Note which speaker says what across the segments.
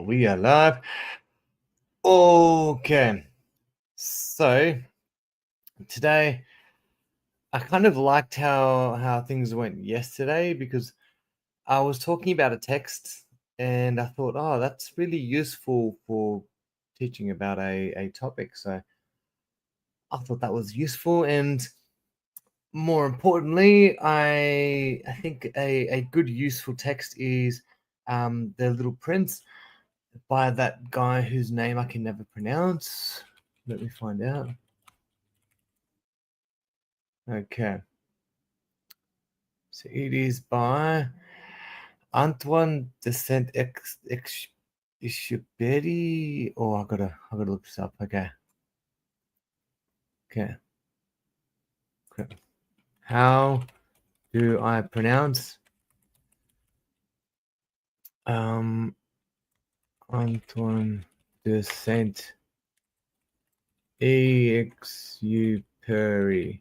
Speaker 1: We are live. Okay. So today I kind of liked how things went yesterday because I was talking about a text and I thought, oh, that's really useful for teaching about a topic. So I thought that was useful, and more importantly, I think a good useful text is The Little Prince by that guy whose name I can never pronounce. Let me find out. Okay. So it is by Antoine de Saint-Exupéry. Oh, I gotta look this up. Okay. How do I pronounce Antoine de Saint-Exupéry?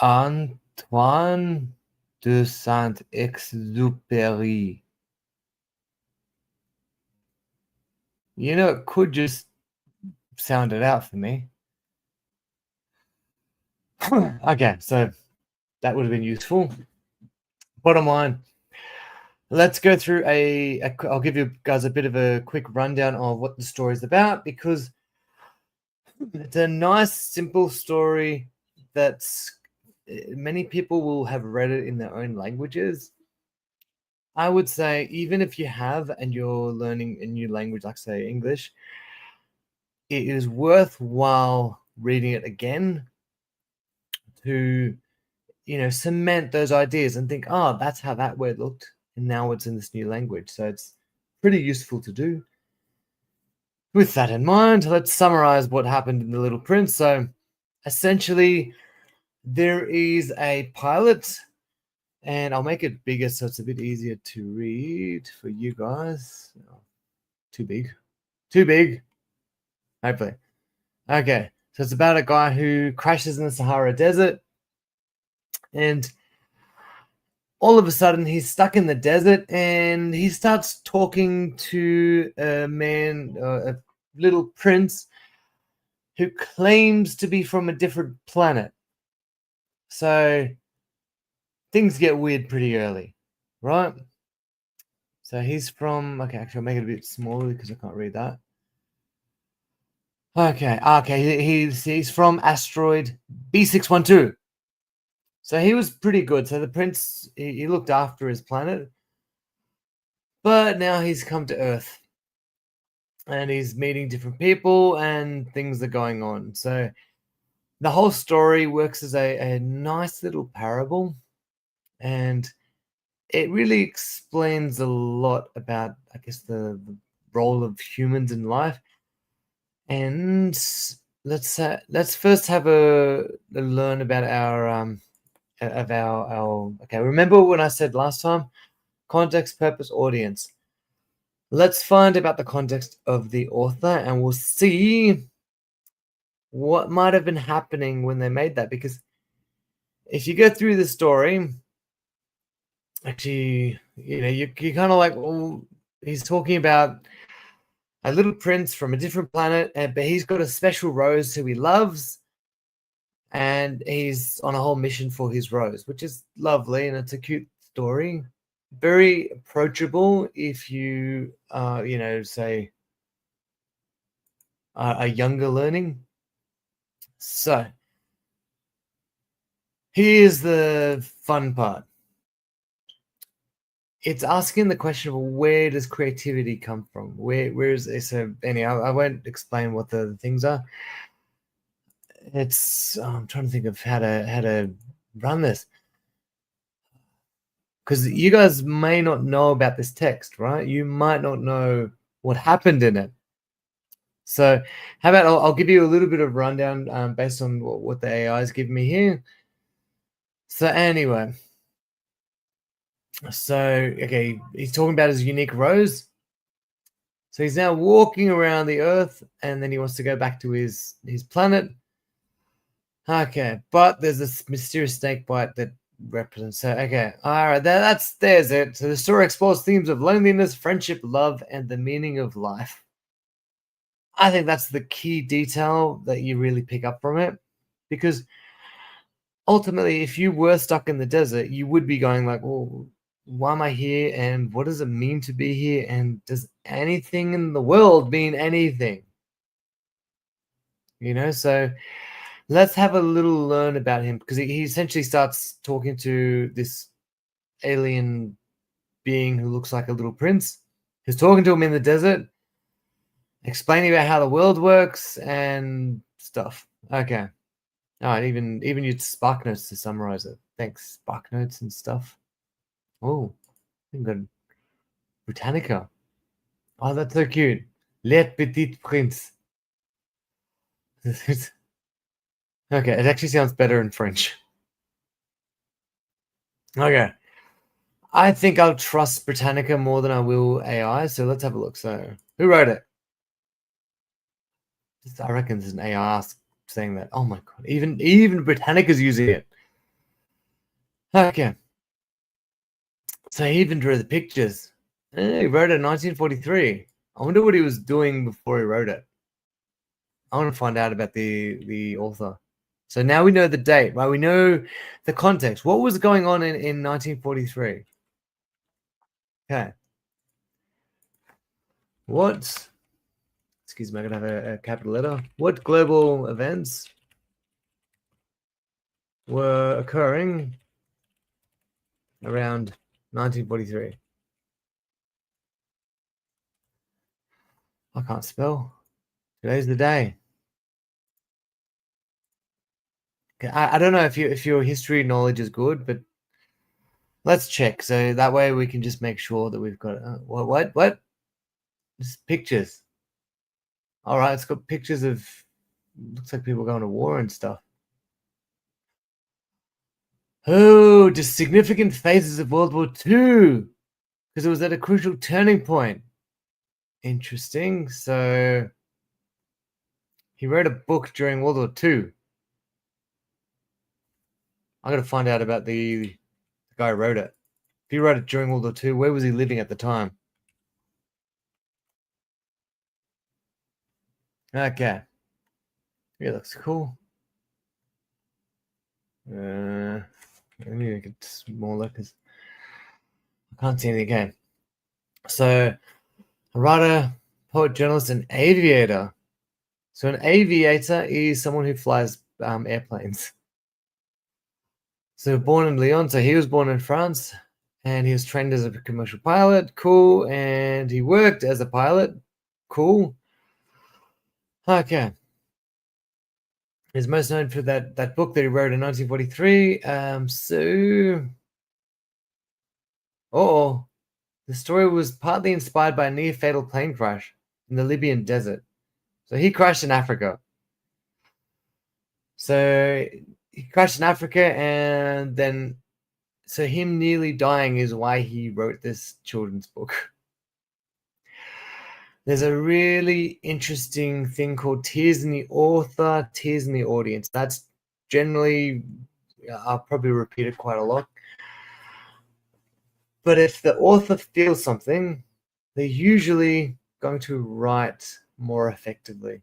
Speaker 1: Antoine de Saint-Exupéry. You know, it could just sound it out for me. Okay, so that would have been useful. Bottom line, let's go through I'll give you guys a bit of a quick rundown of what the story is about, because it's a nice, simple story that's many people will have read it in their own languages. I would say even if you have and you're learning a new language, like say English, it is worthwhile reading it again to, cement those ideas and think, oh, that's how that word looked, and now it's in this new language. So it's pretty useful to do. With that in mind, let's summarize what happened in The Little Prince. So essentially, there is a pilot, and I'll make it bigger so it's a bit easier to read for you guys. Oh, too big. Hopefully. Okay, so it's about a guy who crashes in the Sahara Desert, and all of a sudden he's stuck in the desert, and he starts talking to a man, a little prince, who claims to be from a different planet. So things get weird pretty early, right? So he's from, okay, actually I'll make it a bit smaller because I can't read that. Okay, he's from asteroid B612. So he was pretty good. So the prince, he looked after his planet, but now he's come to Earth and he's meeting different people and things are going on. So the whole story works as a nice little parable, and it really explains a lot about, I guess, the role of humans in life. And let's first have a learn about our okay. Remember when I said last time, context, purpose, audience. Let's find about the context of the author, and we'll see what might have been happening when they made that. Because if you go through the story, actually, you're kind of like, well, he's talking about a little prince from a different planet, but he's got a special rose who he loves, and he's on a whole mission for his rose, which is lovely, and it's a cute story. Very approachable if you, say, are younger learning. So here's the fun part. It's asking the question of where does creativity come from? Where is it? So anyhow, I won't explain what the things are. It's I'm trying to think of how to run this, because you guys may not know about this text, right? You might not know what happened in it. So how about I'll give you a little bit of rundown based on what the AI is giving me here. So anyway, okay, he's talking about his unique rose. So he's now walking around the Earth, and then he wants to go back to his planet. Okay, but there's this mysterious snake bite that represents. So, okay, all right, there's it. So the story explores themes of loneliness, friendship, love, and the meaning of life. I think that's the key detail that you really pick up from it, because ultimately, if you were stuck in the desert, you would be going like, "Well, why am I here? And what does it mean to be here? And does anything in the world mean anything?" So let's have a little learn about him, because he essentially starts talking to this alien being who looks like a little prince, who's talking to him in the desert, explaining about how the world works and stuff. Okay. All right. Even used Spark Notes to summarize it. Thanks, Spark Notes and stuff. Oh, I got Britannica. Oh, that's so cute. Le Petit Prince. Okay, it actually sounds better in French. Okay. I think I'll trust Britannica more than I will AI, so let's have a look. So, who wrote it? I reckon there's an AI saying that. Oh my god, even Britannica's using it. Okay, so he even drew the pictures. He wrote it in 1943. I wonder what he was doing before he wrote it. I want to find out about the author. So now we know the date, right? We know the context. What was going on in 1943? Okay. What? Excuse me, I'm gonna have a capital letter. What global events were occurring around 1943? I can't spell. Today's the day. Okay, I don't know if your history knowledge is good, but let's check. So that way we can just make sure that we've got what? Just pictures. All right, it's got pictures of, looks like people going to war and stuff. Oh, just significant phases of World War II, because it was at a crucial turning point. Interesting. So he wrote a book during World War II. I got to find out about the guy who wrote it. If he wrote it during World War II, where was he living at the time? Okay. Yeah, looks cool. Let me make it smaller because I can't see anything. Okay. So, a writer, poet, journalist, and aviator. So, an aviator is someone who flies airplanes. So, born in Lyon. So, he was born in France, and he was trained as a commercial pilot. Cool. And he worked as a pilot. Cool. Okay. He's most known for that book that he wrote in 1943. The story was partly inspired by a near-fatal plane crash in the Libyan desert. So he crashed in Africa. So he crashed in Africa, and then so him nearly dying is why he wrote this children's book. There's a really interesting thing called tears in the author, tears in the audience. That's generally, I'll probably repeat it quite a lot. But if the author feels something, they're usually going to write more effectively.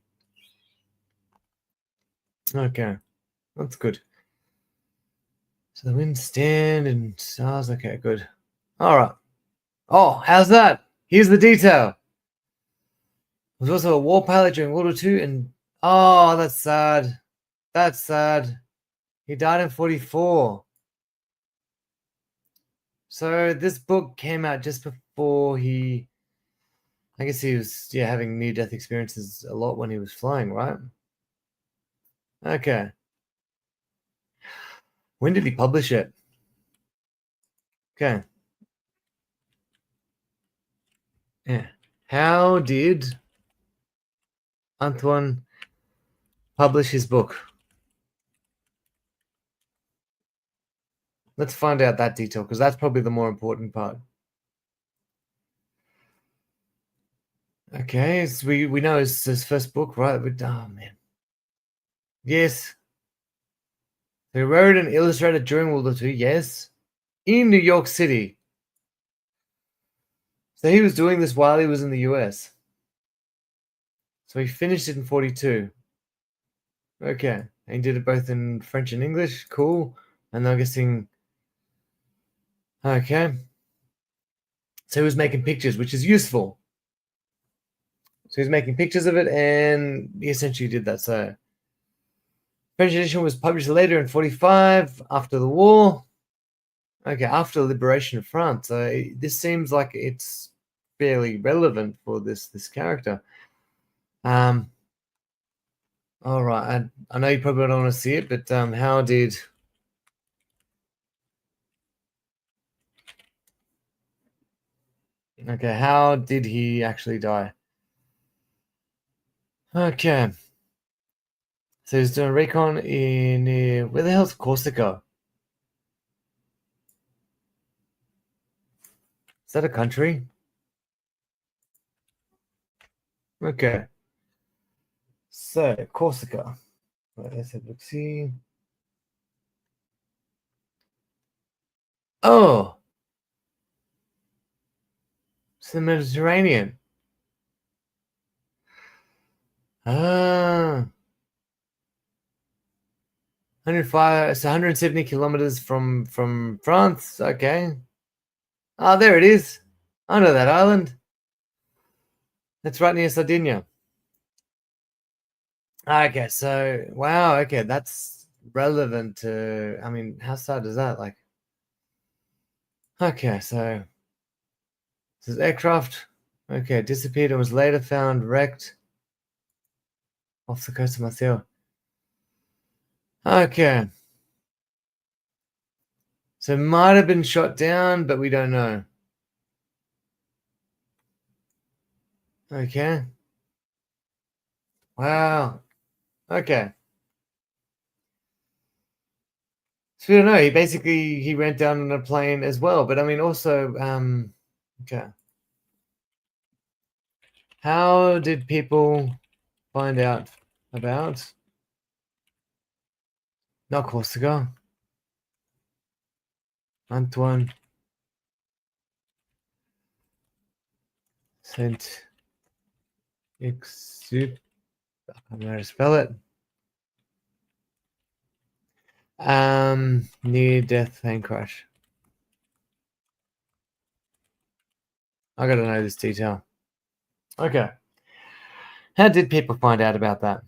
Speaker 1: Okay, that's good. So the wind stand and stars. Okay, good. All right. Oh, how's that? Here's the detail. He was also a war pilot during World War II, and oh, that's sad. That's sad. He died in 44. So this book came out just before I guess he was, having near-death experiences a lot when he was flying, right? Okay. When did he publish it? Okay. Yeah. How did Antoine publish his book? Let's find out that detail, because that's probably the more important part. Okay, so we know it's his first book, right? But, oh man. Yes. So he wrote and illustrated during World War II, yes, in New York City. So he was doing this while he was in the US. So he finished it in 42. Okay. And he did it both in French and English. Cool. And I'm guessing. Okay. So he was making pictures, which is useful. So he was making pictures of it, and he essentially did that. So French edition was published later in 45, after the war. Okay, after the liberation of France. So this seems like it's fairly relevant for this character. All right. I know you probably don't want to see it, but how did? Okay, how did he actually die? Okay. So he's doing recon in where the hell's Corsica? Is that a country? Okay. So Corsica. Let's have a look. See. Oh, it's the Mediterranean. Ah, 105. It's 170 kilometers from France. Okay. Ah, there it is. I know that island. That's right near Sardinia. Okay, so wow. Okay, that's relevant to. I mean, how sad is that? Like, okay, so this is aircraft. Okay, disappeared and was later found wrecked off the coast of Marseille. Okay. So it might have been shot down, but we don't know. Okay. Wow. Okay. So we don't know. He went down on a plane as well. But I mean also okay. How did people find out about not Corsica? Antoine Saint Exup. I don't know how to spell it. Near death plane crash. I gotta know this detail. Okay. How did people find out about that?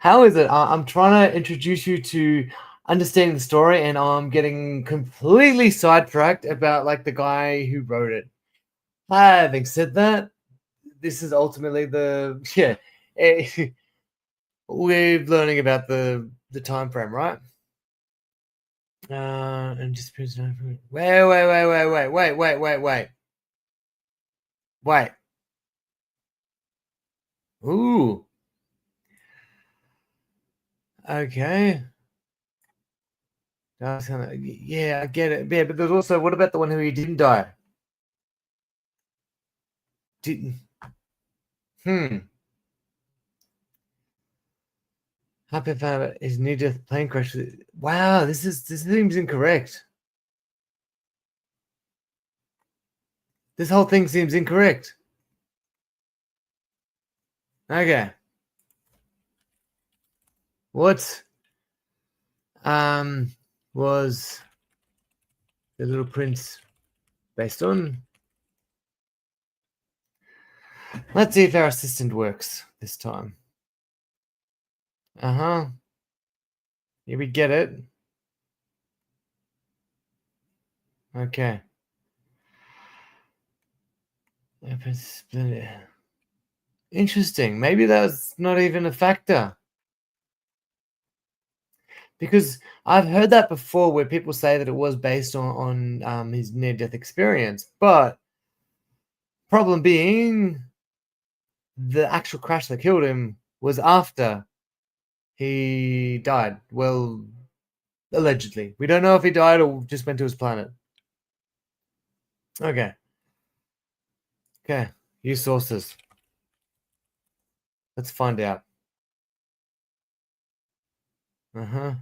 Speaker 1: How is it? I'm trying to introduce you to understanding the story, and I'm getting completely sidetracked about like the guy who wrote it. Having said that, this is ultimately the we're learning about the time frame, right? And just wait. Ooh, okay. Yeah, I get it. Yeah, but there's also what about the one who he didn't die? Didn't. Hmm. Happy found his near death plane crash. Wow, this seems incorrect. This whole thing seems incorrect. Okay. What was the Little Prince based on? Let's see if our assistant works this time. Uh-huh. Here we get it. Okay. Interesting. Maybe that's not even a factor. Because I've heard that before where people say that it was based on his near-death experience. But problem being, the actual crash that killed him was after he died. Well, allegedly. We don't know if he died or just went to his planet. Okay. Okay. Use sources. Let's find out. Okay,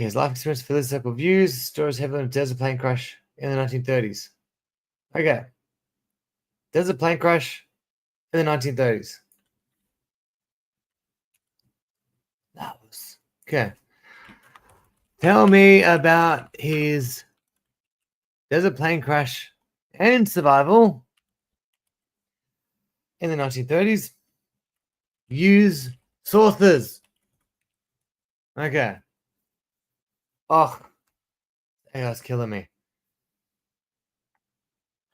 Speaker 1: his life experience, philosophical views, stories heavily on a desert plane crash in the 1930s. Okay. Desert plane crash in the 1930s. That was okay. Tell me about his desert plane crash and survival in the 1930s. Use sources. Okay. Oh, AI's killing me.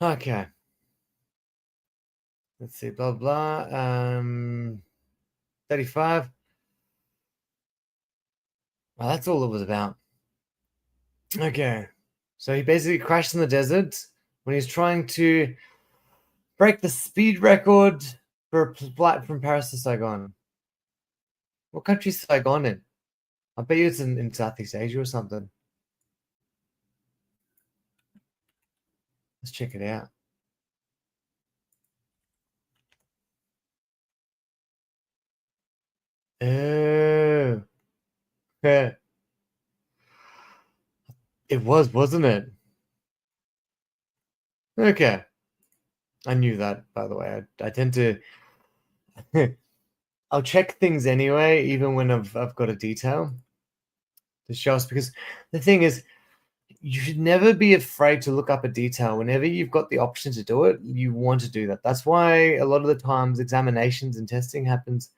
Speaker 1: Okay. Let's see. Blah blah. 35. Well, that's all it was about. Okay. So he basically crashed in the desert when he's trying to break the speed record for a flight from Paris to Saigon. What country is Saigon in? I bet you it's in Southeast Asia or something. Let's check it out. Oh. Yeah. It was, wasn't it? Okay. I knew that, by the way. I tend to I'll check things anyway, even when I've got a detail to show us, because the thing is, you should never be afraid to look up a detail. Whenever you've got the option to do it, you want to do that. That's why a lot of the times examinations and testing happens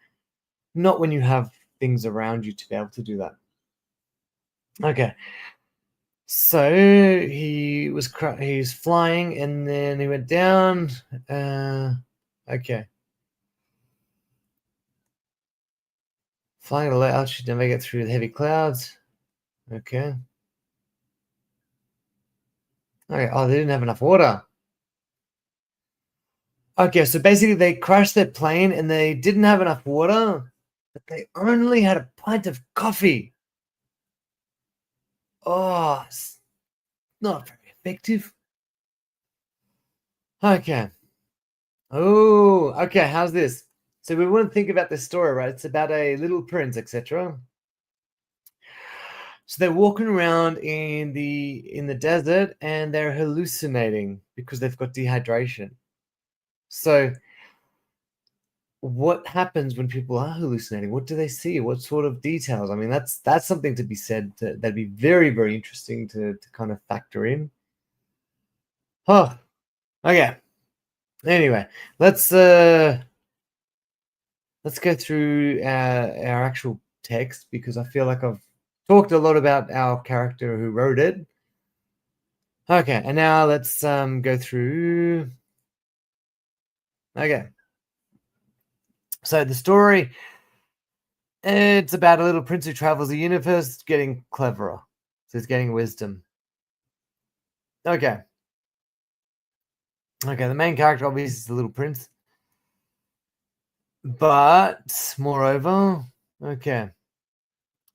Speaker 1: not when you have things around you to be able to do that. Okay. So he's flying and then he went down. Okay. Flying at a low altitude, never get through the heavy clouds. Okay. Okay. Oh, they didn't have enough water. Okay, so basically they crashed their plane and they didn't have enough water, but they only had a pint of coffee. Oh, it's not very effective. Okay. Oh, okay. How's this? So we want to think about this story, right? It's about a little prince, etc. So they're walking around in the desert and they're hallucinating because they've got dehydration. So what happens when people are hallucinating? What do they see? What sort of details? I mean, that's something to be said. That'd be very, very interesting to kind of factor in. Oh, okay. Anyway, let's go through our actual text, because I feel like I've talked a lot about our character who wrote it. Okay, and now let's go through. Okay, so the story, it's about a little prince who travels the universe, getting cleverer. So he's getting wisdom. Okay. Okay, the main character obviously is the little prince. But moreover, okay.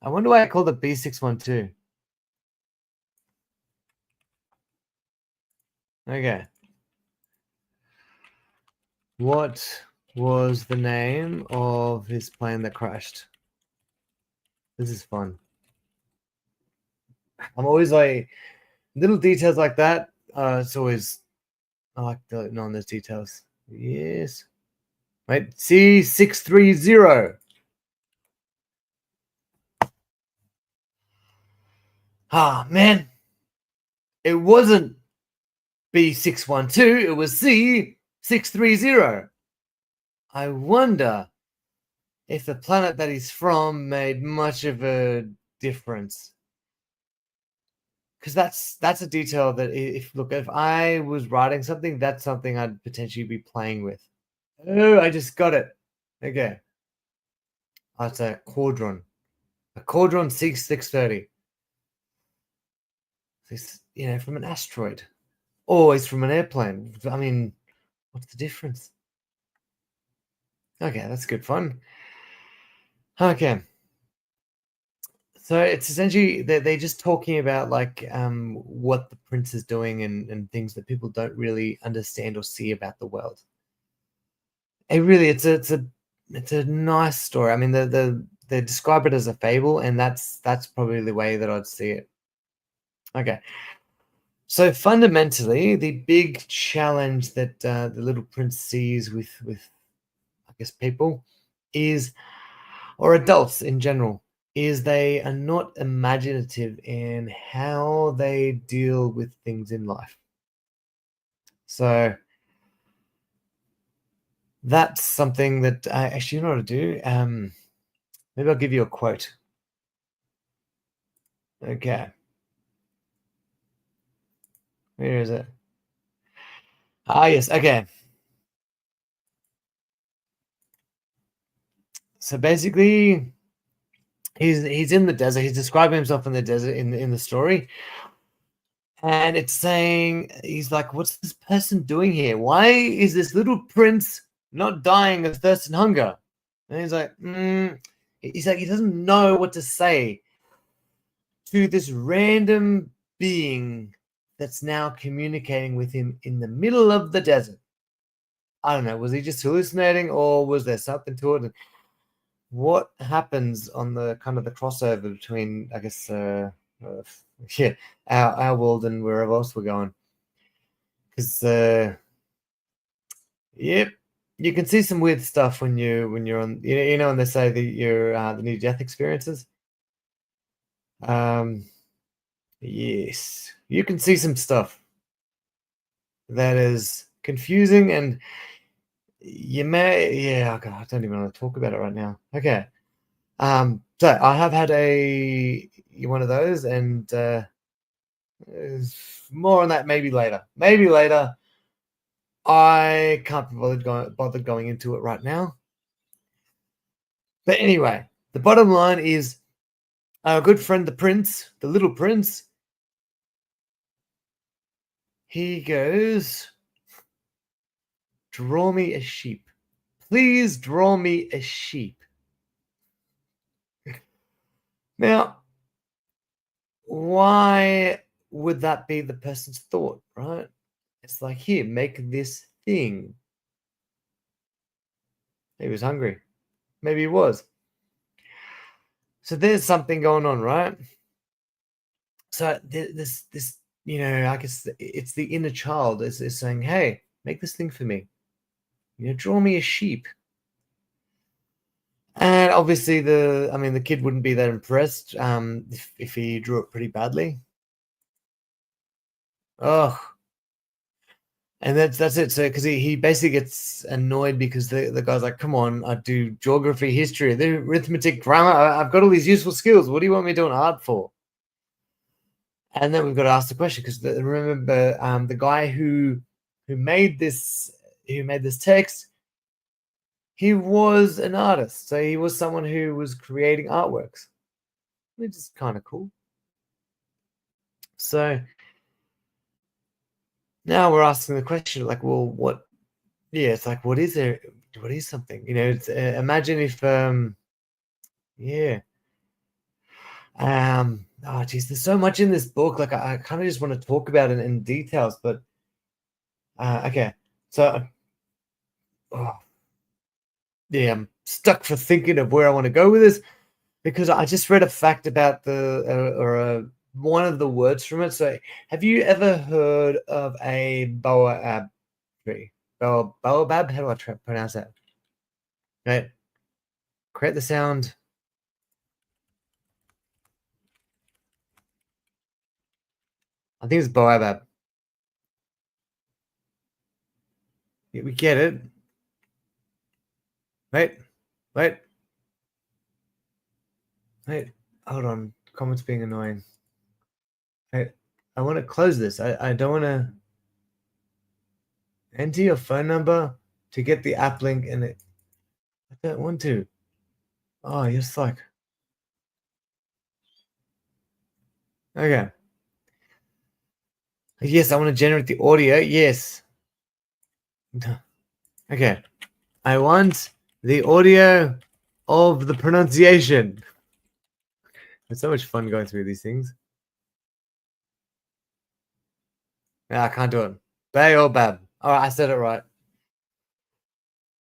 Speaker 1: I wonder why I called it B612. Okay. What was the name of his plane that crashed? This is fun. I'm always like, little details like that. It's always, I like knowing those details. Yes. Wait, C630. Ah, man. It wasn't B612, it was C630. I wonder if the planet that he's from made much of a difference. Because that's a detail that if I was writing something, that's something I'd potentially be playing with. Oh, I just got it. Okay. Oh, it's a quadron. A quadron C630. It's, from an asteroid. Or it's from an airplane. I mean, what's the difference? Okay, that's good fun. Okay. So it's essentially they're just talking about like what the prince is doing and things that people don't really understand or see about the world. It's a nice story. I mean, the they describe it as a fable, and that's probably the way that I'd see it. Okay. So fundamentally, the big challenge that the Little Prince sees with I guess people is, or adults in general, is they are not imaginative in how they deal with things in life. So that's something that I actually, you know what to do. Maybe I'll give you a quote. Okay, where is it? Ah, yes. Okay. So basically, he's in the desert. He's describing himself in the desert in the story, and it's saying he's like, "What's this person doing here? Why is this little prince not dying of thirst and hunger?" And he's like, he's like, he doesn't know what to say to this random being that's now communicating with him in the middle of the desert. I don't know. Was he just hallucinating, or was there something to it? And what happens on the kind of the crossover between, I guess, uh, yeah, our world and wherever else we're going? Because, yep, you can see some weird stuff when you're on. You know when they say that you're the near death experiences. Um, yes, you can see some stuff that is confusing, and you may, yeah. Oh God, I don't even want to talk about it right now. Okay. So I have had one of those, and more on that maybe later. Maybe later. I can't be bothered going into it right now. But anyway, the bottom line is our good friend the prince, the little prince, he goes, "Draw me a sheep. Please draw me a sheep." Now, why would that be the person's thought, right? It's like, here, make this thing. He was hungry. Maybe he was. So there's something going on, right? So this I guess it's the inner child is saying, "Hey, make this thing for me. Draw me a sheep." And obviously, the kid wouldn't be that impressed if he drew it pretty badly. Oh, and that's it. So because he basically gets annoyed because the guy's like, "Come on, I do geography, history, the arithmetic, grammar. I've got all these useful skills. What do you want me doing art for?" And then we've got to ask the question because remember the guy who made this text, he was an artist, so he was someone who was creating artworks, which is kind of cool. So now we're asking the question, like, well, what? Yeah, it's like, what is there? What is something? It's, imagine if, yeah, oh, geez, there's so much in this book. Like, I kind of just want to talk about it in details, but okay, so. Oh, yeah, I'm stuck for thinking of where I want to go with this because I just read a fact about one of the words from it. So, have you ever heard of a baobab tree? Baobab? How do I pronounce that? Right. Create the sound. I think it's baobab. Yeah, we get it. Wait, wait, wait. Hold on. Comments being annoying. I want to close this. I don't want to enter your phone number to get the app link in it. I don't want to. Oh, you're like, okay. Yes, I want to generate the audio. Yes. Okay. I want the audio of the pronunciation. It's so much fun going through these things. I can't do it. Bay or bab. All right, I said it right.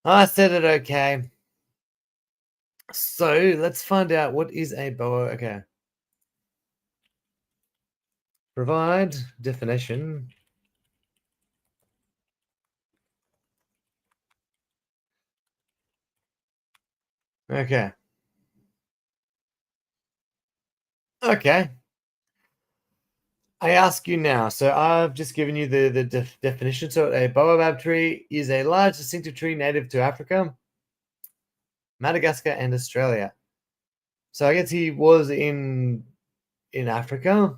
Speaker 1: I said it okay. So let's find out what is a boa. Okay. Provide definition. Okay. Okay. I ask you now. So I've just given you the definition. So a baobab tree is a large distinctive tree native to Africa, Madagascar, and Australia. So I guess he was in Africa.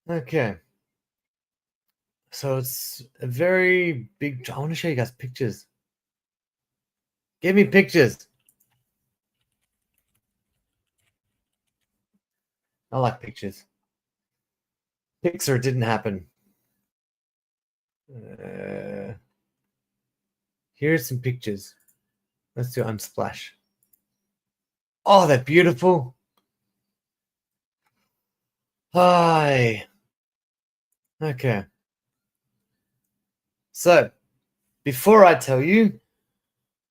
Speaker 1: Okay. So it's a very big. I want to show you guys pictures. Give me pictures. I like pictures. Pixar didn't happen. Here's some pictures. Let's do Unsplash. Oh, they're beautiful. Hi. Okay. So, before I tell you,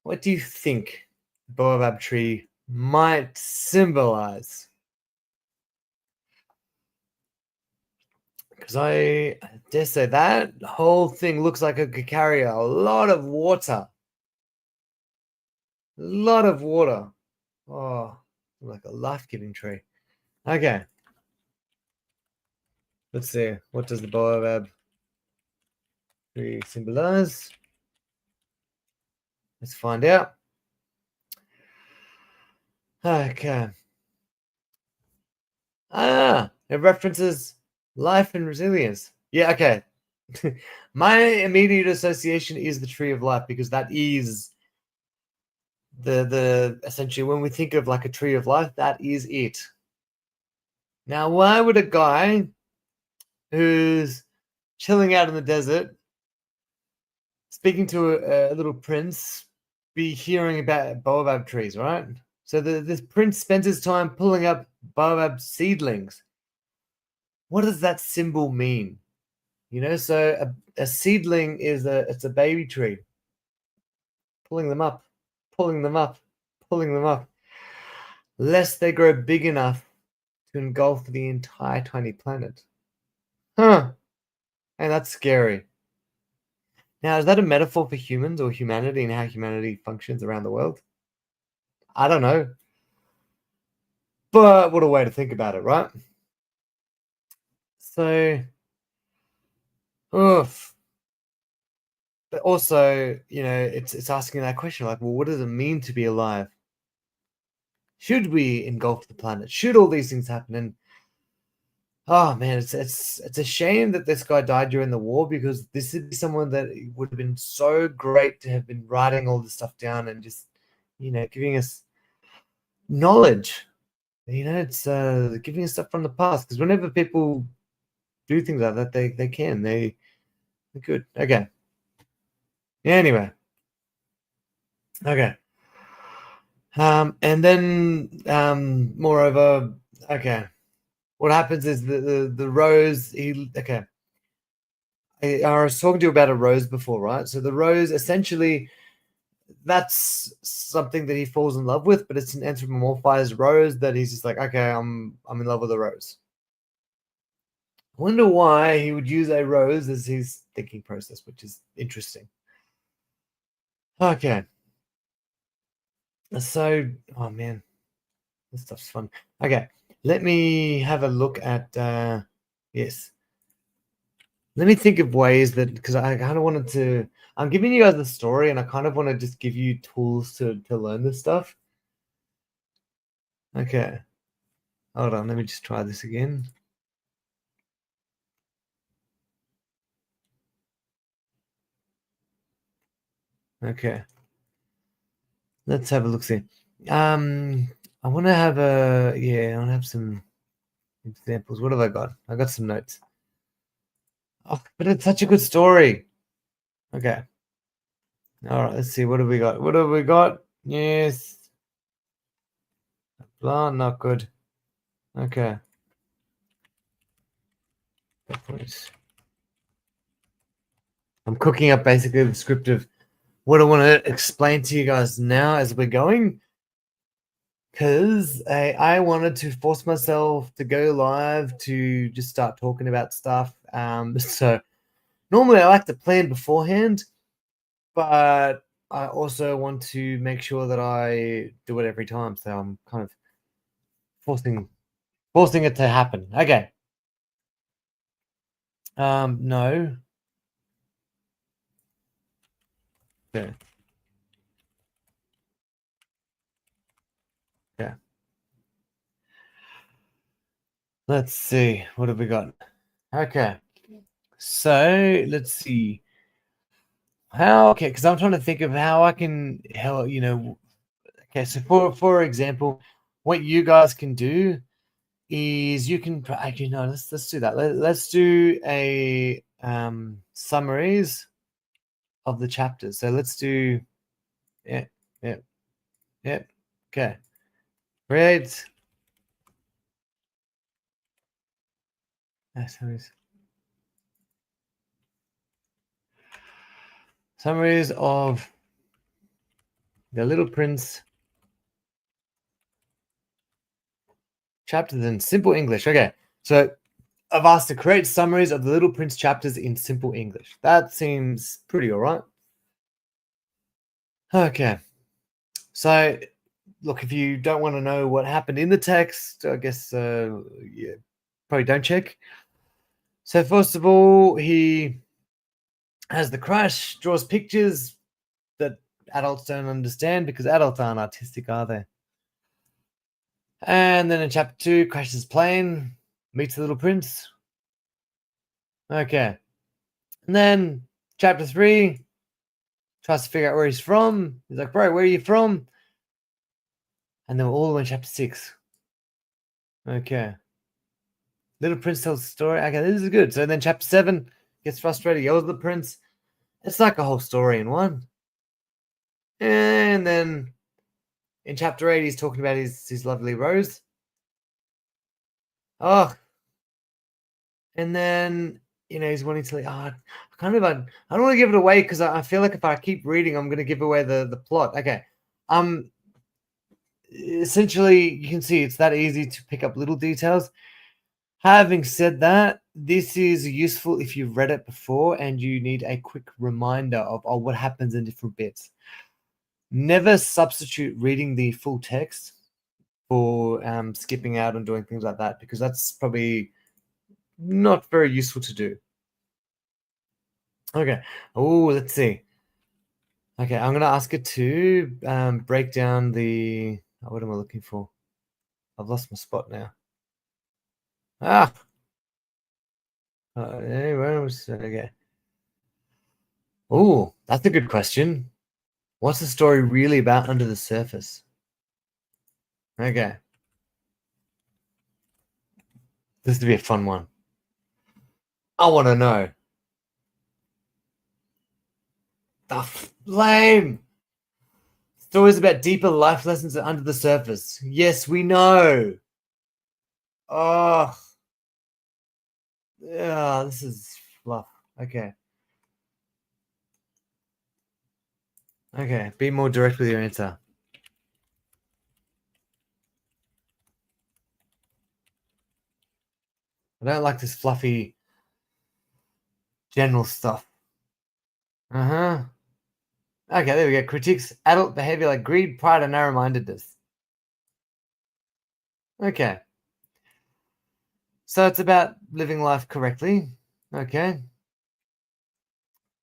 Speaker 1: what do you think the baobab tree might symbolize? Because I dare say that whole thing looks like it could carry a lot of water. A lot of water. Oh, like a life-giving tree. Okay. Let's see. What does the baobab tree symbolize? Let's find out. Okay. It references life and resilience. Yeah, okay. My immediate association is the tree of life because that is the essentially when we think of like a tree of life, that is it. Now, why would a guy who's chilling out in the desert, speaking to a little prince, be hearing about baobab trees, right? So this prince spends his time pulling up baobab seedlings. What does that symbol mean? You know, so a seedling is it's a baby tree. Pulling them up, pulling them up, pulling them up, lest they grow big enough to engulf the entire tiny planet. Huh. And that's scary. Now, is that a metaphor for humans or humanity and how humanity functions around the world? I don't know. But what a way to think about it, right? So, oof. But also, you know, it's asking that question like, well, what does it mean to be alive? Should we engulf the planet? Should all these things happen? And oh man, it's a shame that this guy died during the war because this would be someone that would have been so great to have been writing all this stuff down and just, you know, giving us knowledge. You know, it's giving us stuff from the past because whenever people do things like that, they're good. Okay. Anyway. Okay. And then moreover, okay. What happens is the rose. Okay. I was talking to you about a rose before, right? So the rose essentially that's something that he falls in love with, but it's an anthropomorphized rose that he's just like, okay, I'm in love with a rose. I wonder why he would use a rose as his thinking process, which is interesting. Okay. So, oh man, this stuff's fun. Okay, let me have a look at yes. Let me think of ways that because I kind of wanted to. I'm giving you guys the story, and I kind of want to just give you tools to learn this stuff. Okay, hold on. Let me just try this again. Okay, let's have a look. See, I want to have I want to have some examples. What have I got? I got some notes. Oh, but it's such a good story. Okay. All right, let's see. What have we got? What have we got? Yes. Blah, not good. Okay. I'm cooking up basically the script of what I want to explain to you guys now as we're going, because I wanted to force myself to go live to just start talking about stuff. So normally I like to plan beforehand, but I also want to make sure that I do it every time. So I'm kind of forcing it to happen. Okay. No. Yeah. Yeah. Let's see. What have we got? Okay. So let's see. Okay, because I'm trying to think of how I can help, okay, so for example, what you guys can do is you can actually no, let's do that. Let's do a summaries of the chapters. So let's do yeah, yeah, yeah. Okay. Great. Summaries of The Little Prince chapters in simple English. Okay. So I've asked to create summaries of the Little Prince chapters in simple English. That seems pretty all right. Okay. So, look, if you don't want to know what happened in the text, I guess, yeah, probably don't check. So, first of all, he has the crash, draws pictures that adults don't understand because adults aren't artistic, are they? And then in chapter 2, crashes plane, meets the Little Prince. Okay. And then chapter 3, tries to figure out where he's from. He's like, bro, where are you from? And then we're all the way in chapter 6. Okay. Little Prince tells the story. Okay, this is good. So then chapter 7, gets frustrated, yells at the prince. It's like a whole story in one. And then in chapter 8, he's talking about his lovely rose. Oh. And then, he's wanting to, I don't want to give it away because I feel like if I keep reading, I'm going to give away the plot. Okay. Essentially, you can see it's that easy to pick up little details. Having said that, this is useful if you've read it before and you need a quick reminder of what happens in different bits. Never substitute reading the full text for skipping out and doing things like that, because that's probably not very useful to do. Okay. Oh, let's see. Okay, I'm going to ask it to break down the... what am I looking for? I've lost my spot now. Okay. Oh, that's a good question. What's the story really about under the surface? Okay. This would be a fun one. I want to know. Lame. Stories about deeper life lessons under the surface. Yes, we know. Oh. Yeah, this is fluff. Okay. Okay, be more direct with your answer. I don't like this fluffy general stuff. Uh-huh. Okay, there we go. Critiques adult behavior like greed, pride, and narrow-mindedness. Okay. So it's about living life correctly. Okay.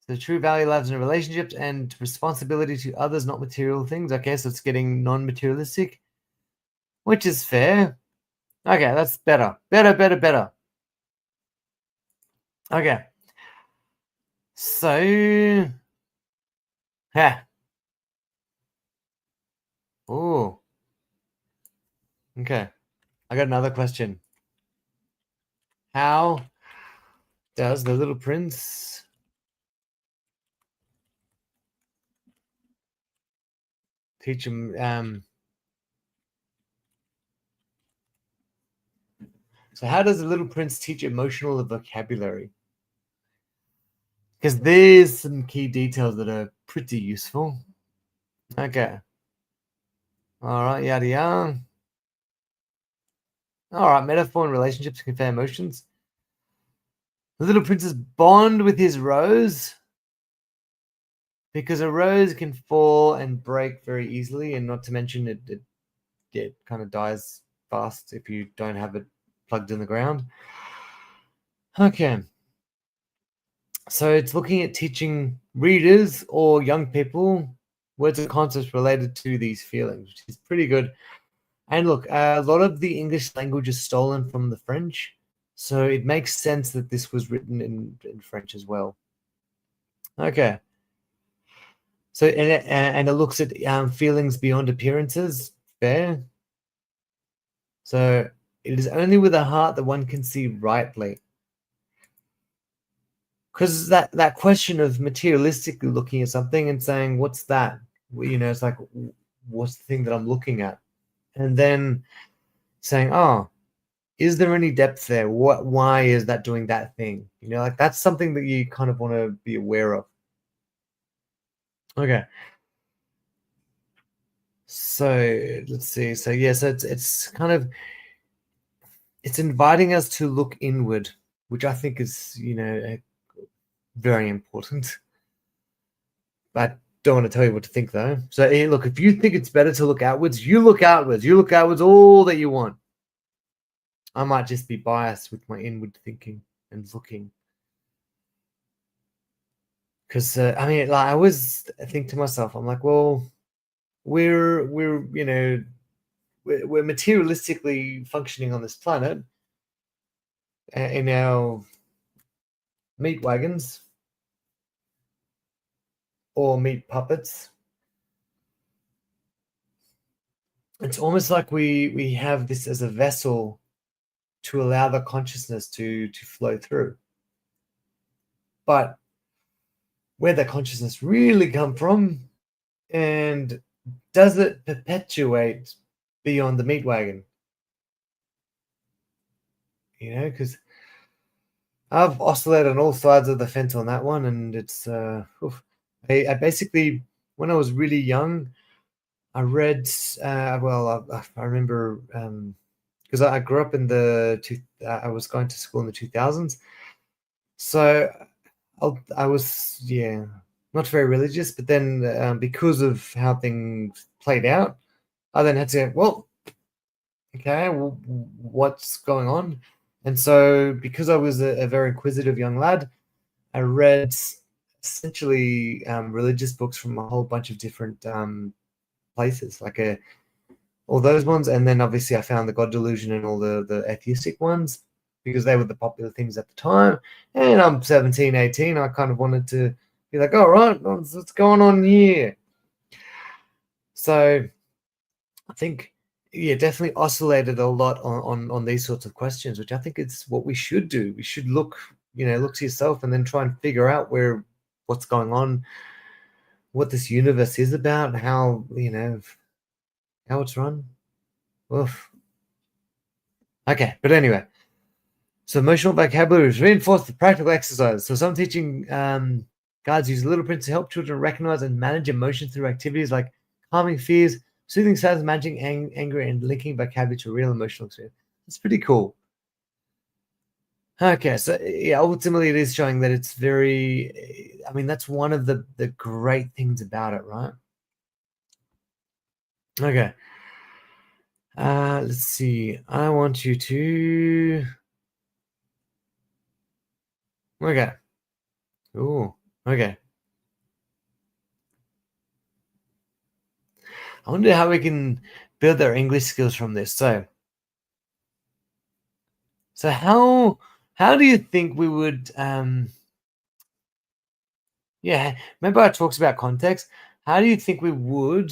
Speaker 1: So true value lies in relationships and responsibility to others, not material things. Okay, so it's getting non-materialistic, which is fair. Okay, that's better. Better. Okay. So, yeah. Oh. Okay. I got another question. How does the Little Prince teach him? So how does the Little Prince teach emotional vocabulary? because there's some key details that are pretty useful. Okay. All right, yada yada. All right, metaphor and relationships convey emotions. The little prince's bond with his rose, because a rose can fall and break very easily, and not to mention it kind of dies fast if you don't have it plugged in the ground. Okay. So it's looking at teaching readers or young people words and concepts related to these feelings, which is pretty good. And look, a lot of the English language is stolen from the French, so it makes sense that this was written in French as well. Okay. So and it looks at feelings beyond appearances. Fair. So it is only with a heart that one can see rightly. Because that question of materialistically looking at something and saying, "What's that?" It's like, "What's the thing that I'm looking at?" And then saying, "Oh, is there any depth there? Why is that doing that thing?" Like that's something that you kind of want to be aware of. Okay. So let's see. So yeah, so it's kind of it's inviting us to look inward, which I think is very important. But don't want to tell you what to think though. So hey, look, if you think it's better to look outwards, you look outwards. You look outwards all that you want. I might just be biased with my inward thinking and looking. Because I mean, like I always think to myself, I'm like, well, we're we're materialistically functioning on this planet in our meat wagons or meat puppets. It's almost like we have this as a vessel to allow the consciousness to flow through. But where the consciousness really come from, and does it perpetuate beyond the meat wagon? Because I've oscillated on all sides of the fence on that one, and it's I basically, when I was really young, I read I remember because I grew up in I was going to school in the 2000s, so I was not very religious, but then because of how things played out, I then had to well, okay, well, what's going on? And so because I was a very inquisitive young lad, I read essentially religious books from a whole bunch of different places, like all those ones, and then obviously I found the God Delusion and all the atheistic ones because they were the popular things at the time. And I'm 17, 18. I kind of wanted to be like, all right, what's going on here? So I think, definitely oscillated a lot on these sorts of questions, which I think it's what we should do. We should look to yourself and then try and figure out what's going on, what this universe is about, how it's run. Oof. Okay, but anyway, so emotional vocabulary is reinforced with practical exercise. So some teaching guides use Little Prince to help children recognize and manage emotions through activities like calming fears, soothing sadness, managing anger, and linking vocabulary to real emotional experience. It's pretty cool. Okay, so yeah, ultimately it is showing that it's very, I mean, that's one of the great things about it, right? Okay. Let's see. I want you to. Okay. Ooh. Okay. I wonder how we can build our English skills from this. So how do you think we would remember I talks about context? How do you think we would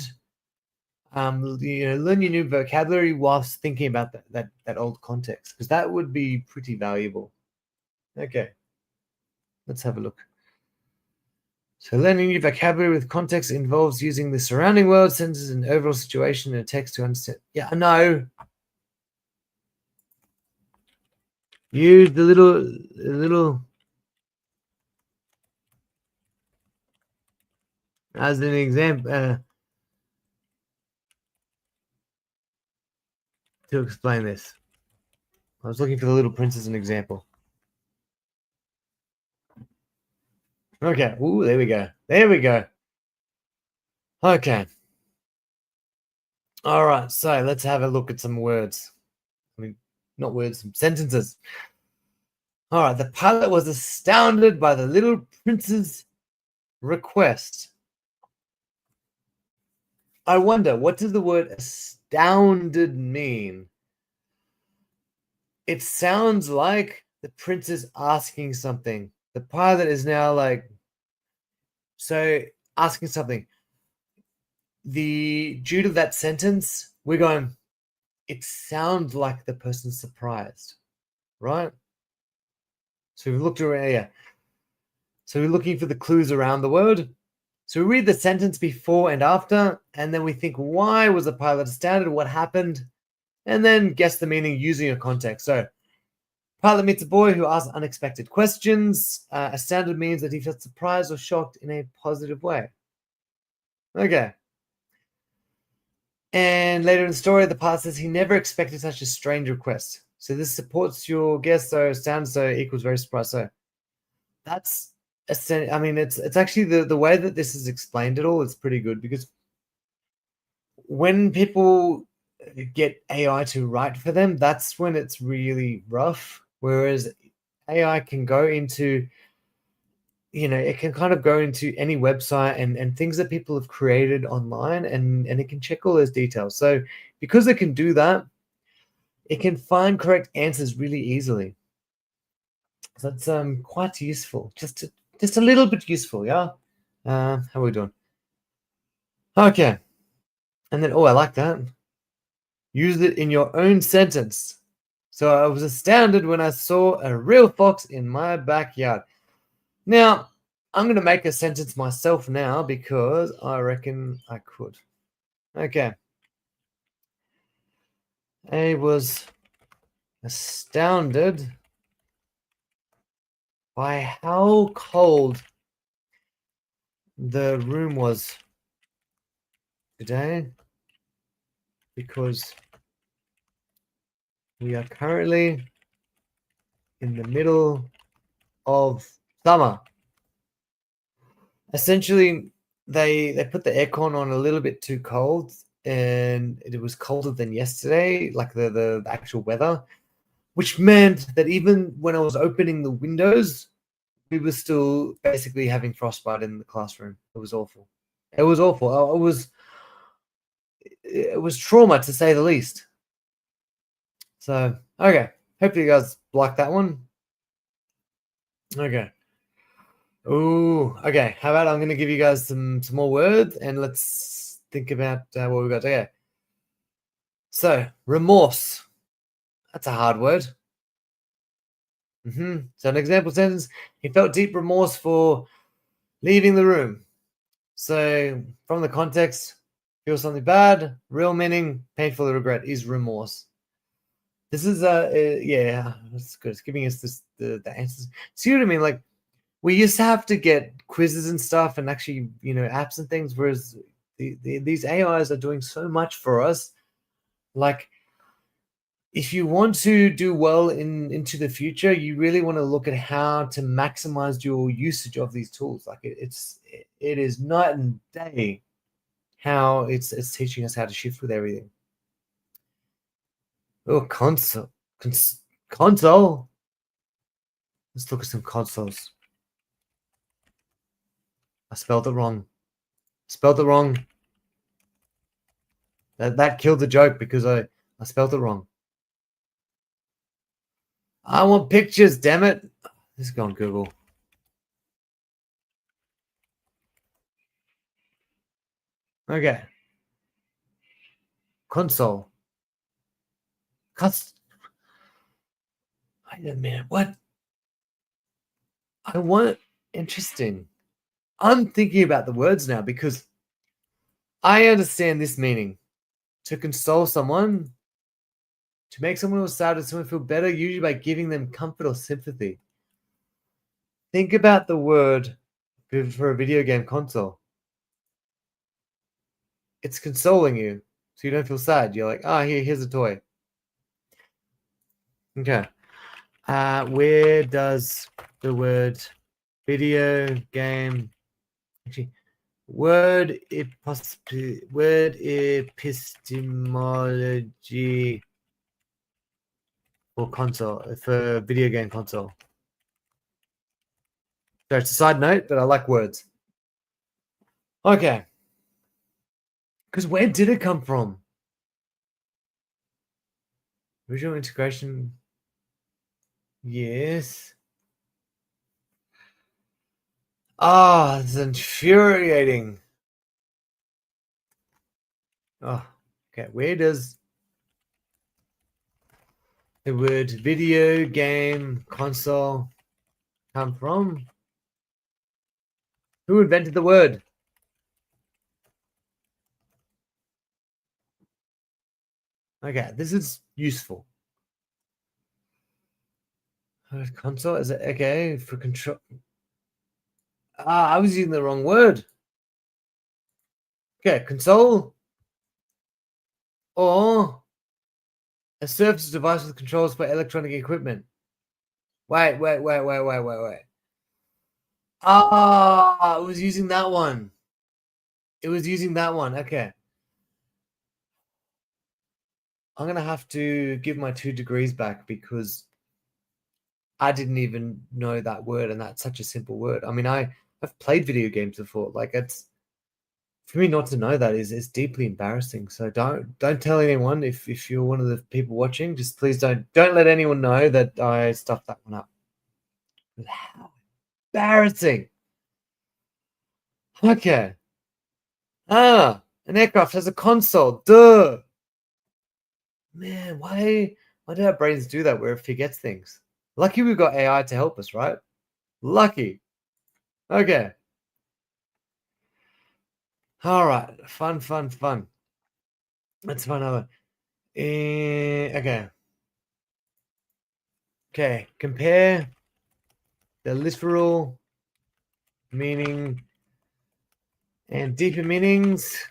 Speaker 1: learn your new vocabulary whilst thinking about that old context? Because that would be pretty valuable. Okay. Let's have a look. So learning new vocabulary with context involves using the surrounding world, sentences, and overall situation in a text to understand. Yeah, I know. Use the little as an example to explain this. I was looking for the Little Prince as an example. Okay. Ooh, there we go. There we go. Okay. All right. So let's have a look at some words. I mean, not words, some sentences. All right. The pilot was astounded by the Little Prince's request. I wonder, what does the word astounded mean? It sounds like the prince is asking something. The pilot is now like, so asking something. Due to that sentence, we're going, it sounds like the person's surprised, right? So we've looked around, yeah. So we're looking for the clues around the word. So we read the sentence before and after, and then we think, why was the pilot astounded? What happened? And then guess the meaning using a context. So pilot meets a boy who asks unexpected questions. Astounded means that he felt surprised or shocked in a positive way. Okay. And later in the story, the pilot says he never expected such a strange request. So this supports your guess. So astounded so equals very surprised. So that's, I mean, it's actually the way that this is explained at all is pretty good, because when people get AI to write for them, that's when it's really rough. Whereas AI can go into, it can kind of go into any website and things that people have created online, and it can check all those details. So because it can do that, it can find correct answers really easily. So that's quite useful, just a little bit useful, yeah. How are we doing? Okay, and then I like that. Use it in your own sentence. So I was astounded when I saw a real fox in my backyard. Now, I'm going to make a sentence myself now because I reckon I could. Okay. I was astounded by how cold the room was today, because we are currently in the middle of summer. Essentially, they put the aircon on a little bit too cold, and it was colder than yesterday, like the actual weather, which meant that even when I was opening the windows, we were still basically having frostbite in the classroom. It was awful. It was awful. It was trauma, to say the least. So, okay. Hopefully you guys like that one. Okay. Ooh, okay. How about I'm going to give you guys some more words, and let's think about what we got. Okay. So, remorse. That's a hard word. So an example sentence, he felt deep remorse for leaving the room. So from the context, feel something bad, real meaning, painful regret is remorse. This is yeah, that's good. It's giving us the answers. See what I mean? Like, we used to have to get quizzes and stuff, and actually, apps and things, whereas these AIs are doing so much for us. Like, if you want to do well into the future, you really want to look at how to maximize your usage of these tools. Like, it is night and day how it's teaching us how to shift with everything. Oh, console. Let's look at some consoles. I spelled it wrong. That killed the joke because I spelled it wrong. I want pictures, damn it. Let's go on Google. Okay. Console. Wait a minute. What? Interesting. I'm thinking about the words now because I understand this meaning. To console someone, to make someone who is sad or someone feel better, usually by giving them comfort or sympathy. Think about the word for a video game console. it's consoling you, so you don't feel sad. You're like, here's a toy. Okay. Where does the word video game actually word epistemology for video game console? So it's a side note, but I like words. Okay. Because where did it come from? Visual integration. Yes. It's infuriating. Oh, okay. Where does the word video game console come from? Who invented the word? Okay, this is useful. Console, is it okay for control? I was using the wrong word. Okay, console or a surface device with controls for electronic equipment. Wait. I was using that one. It was using that one. Okay. I'm going to have to give my 2 degrees back because I didn't even know that word, and that's such a simple word. I mean, I've played video games before. Like, it's for me not to know that is deeply embarrassing. So don't tell anyone if you're one of the people watching. Just please don't let anyone know that I stuffed that one up. How embarrassing. Okay. An aircraft has a console. Duh. Man, why do our brains do that where it forgets things? Lucky we've got AI to help us, right? Lucky. Okay. All right. Fun. Let's find another. Okay. Okay. Compare the literal meaning and deeper meanings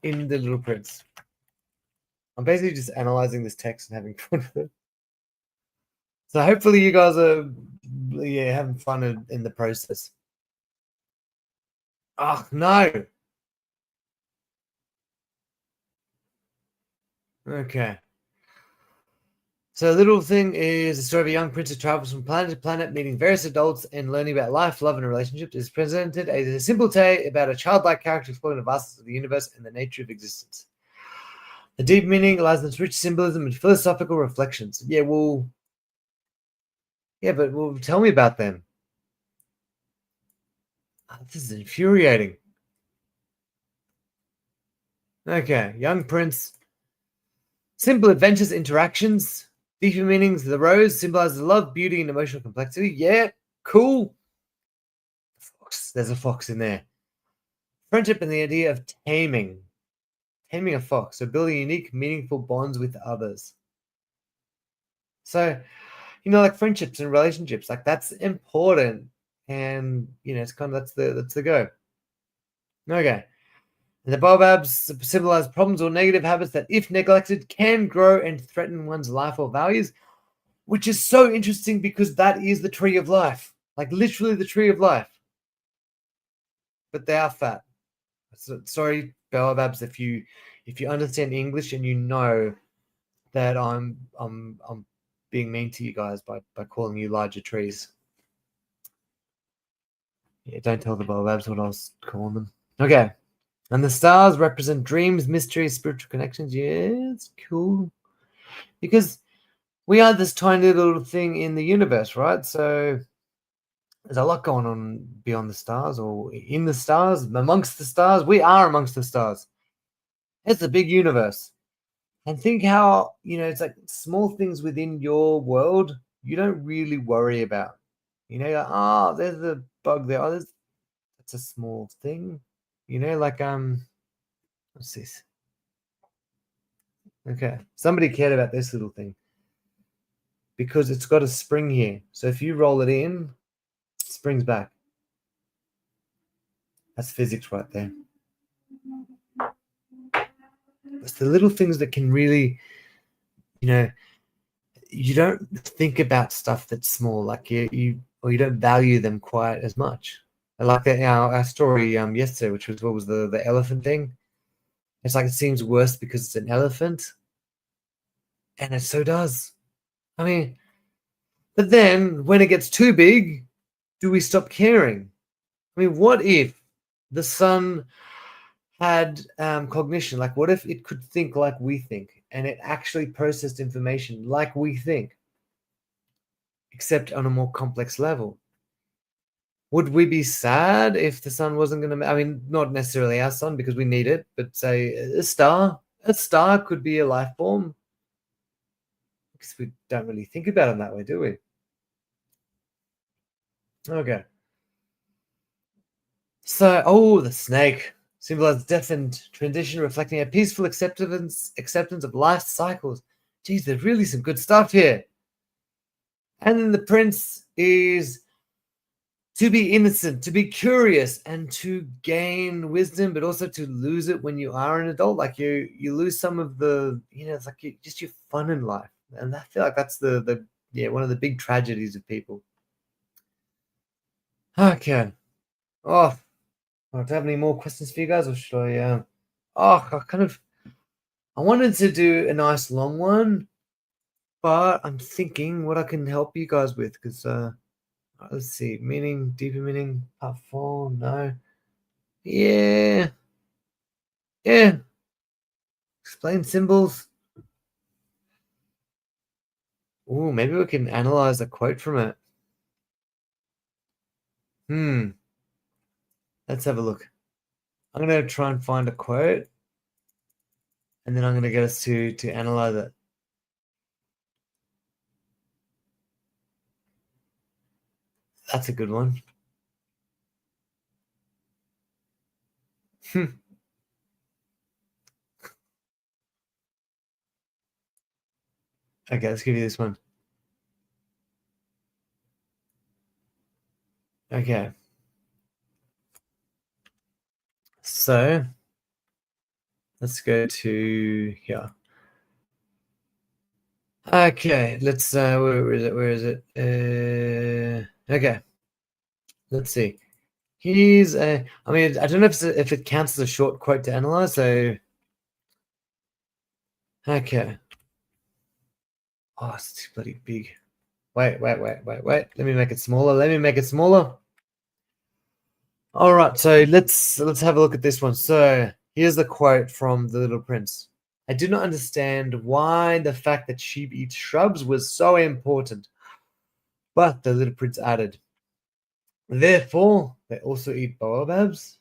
Speaker 1: in the Little Prince. I'm basically just analyzing this text and having fun with it. So hopefully you guys are having fun in the process. Oh, no. Okay. So the little thing is a story of a young prince who travels from planet to planet, meeting various adults and learning about life, love, and relationships. It is presented as a simple tale about a childlike character exploring the vastness of the universe and the nature of existence. The deep meaning lies in its rich symbolism and philosophical reflections. But tell me about them. This is infuriating. Okay, young prince. Simple adventures, interactions, deeper meanings. The rose symbolizes love, beauty, and emotional complexity. Yeah, cool. Fox. There's a fox in there. Friendship and the idea of taming a fox. So building unique, meaningful bonds with others. So, like friendships and relationships, like that's important. And it's kind of that's the go. Okay. And the baobabs symbolize problems or negative habits that, if neglected, can grow and threaten one's life or values, which is so interesting because that is the tree of life, like literally the tree of life. But they are fat. So, sorry, baobabs, if you understand English and you know that I'm being mean to you guys by calling you larger trees. Yeah, don't tell the baobabs what I was calling them. Okay. And the stars represent dreams, mysteries, spiritual connections. Yeah, it's cool. Because we are this tiny little thing in the universe, right? So there's a lot going on beyond the stars or in the stars, amongst the stars. We are amongst the stars. It's a big universe. And think how, it's like small things within your world you don't really worry about. Like, there's a bug there. That's a small thing. Like, what's this? Okay. Somebody cared about this little thing. Because it's got a spring here. So if you roll it in, it springs back. That's physics right there. It's the little things that can really, you don't think about stuff that's small, like you don't value them quite as much. I like that our story yesterday, which was what was the elephant thing. It's like it seems worse because it's an elephant, and it so does. I mean, but then when it gets too big, do we stop caring? I mean, what if the sun had cognition? Like, what if it could think like we think, and it actually processed information like we think, except on a more complex level? Would we be sad if the sun wasn't going to? I mean, not necessarily our sun because we need it, but say a star. A star could be a life form because we don't really think about it that way, do we? Okay. So, the snake symbolizes death and transition, reflecting a peaceful acceptance of life cycles. Geez, there's really some good stuff here. And then the prince is to be innocent, to be curious, and to gain wisdom, but also to lose it when you are an adult. Like you lose some of the, it's like just your fun in life, and I feel like that's the one of the big tragedies of people. Okay. Oh, do I have any more questions for you guys, or should I? I wanted to do a nice long one, but I'm thinking what I can help you guys with because let's see, meaning, deeper meaning, part 4, no. Yeah. Explain symbols. Oh, maybe we can analyze a quote from it. Let's have a look. I'm going to try and find a quote, and then I'm going to get us to analyze it. That's a good one. Okay, let's give you this one. Okay. So let's go to here. Okay, let's where is it? Okay. Let's see. Here's I mean, I don't know if it counts as a short quote to analyze, so okay. Oh, it's too bloody big. Wait. Let me make it smaller. All right, so let's have a look at this one. So here's the quote from The Little Prince. I do not understand why the fact that sheep eat shrubs was so important. But the little prince added, therefore, they also eat baobabs.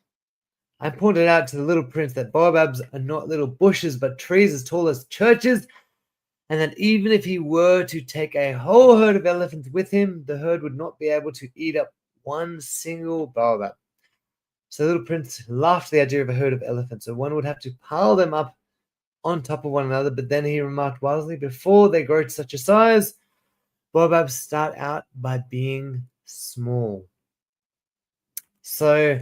Speaker 1: I pointed out to the little prince that baobabs are not little bushes, but trees as tall as churches, and that even if he were to take a whole herd of elephants with him, the herd would not be able to eat up one single baobab. So the little prince laughed at the idea of a herd of elephants, so one would have to pile them up on top of one another. But then he remarked wisely, before they grow to such a size, baobabs start out by being small. So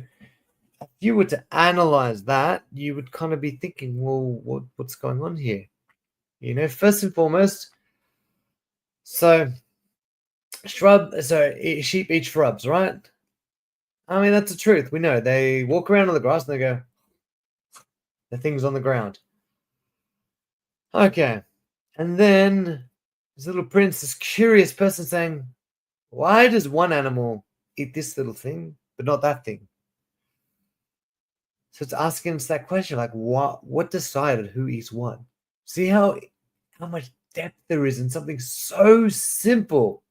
Speaker 1: if you were to analyze that, you would kind of be thinking, well, what's going on here? First and foremost, so sheep eat shrubs, right? I mean, that's the truth. We know they walk around on the grass and they go, the thing's on the ground. Okay. And then this little prince, this curious person saying, why does one animal eat this little thing, but not that thing? So it's asking us that question, like what decided who eats what? See how much depth there is in something so simple.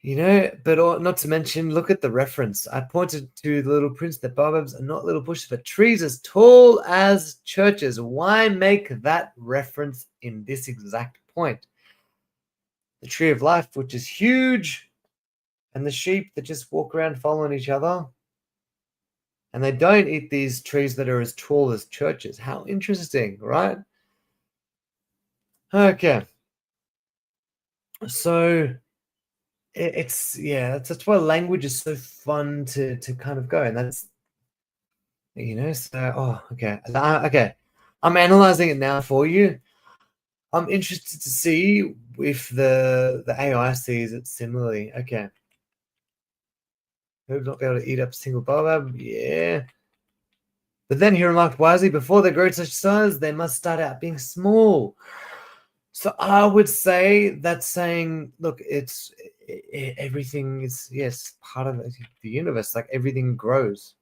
Speaker 1: But not to mention, look at the reference. I pointed to the Little Prince that baobabs are not little bushes, but trees as tall as churches. Why make that reference in this exact point? The tree of life, which is huge, and the sheep that just walk around following each other. And they don't eat these trees that are as tall as churches. How interesting, right? Okay. So that's why language is so fun to kind of go, and So okay. Okay. I'm analyzing it now for you. I'm interested to see if the AI sees it similarly. Okay. Who would not be able to eat up a single baobab? Yeah. But then he remarked wisely, before they grow to such size, they must start out being small. So I would say that's saying, look, everything is, yes, part of the universe. Like everything grows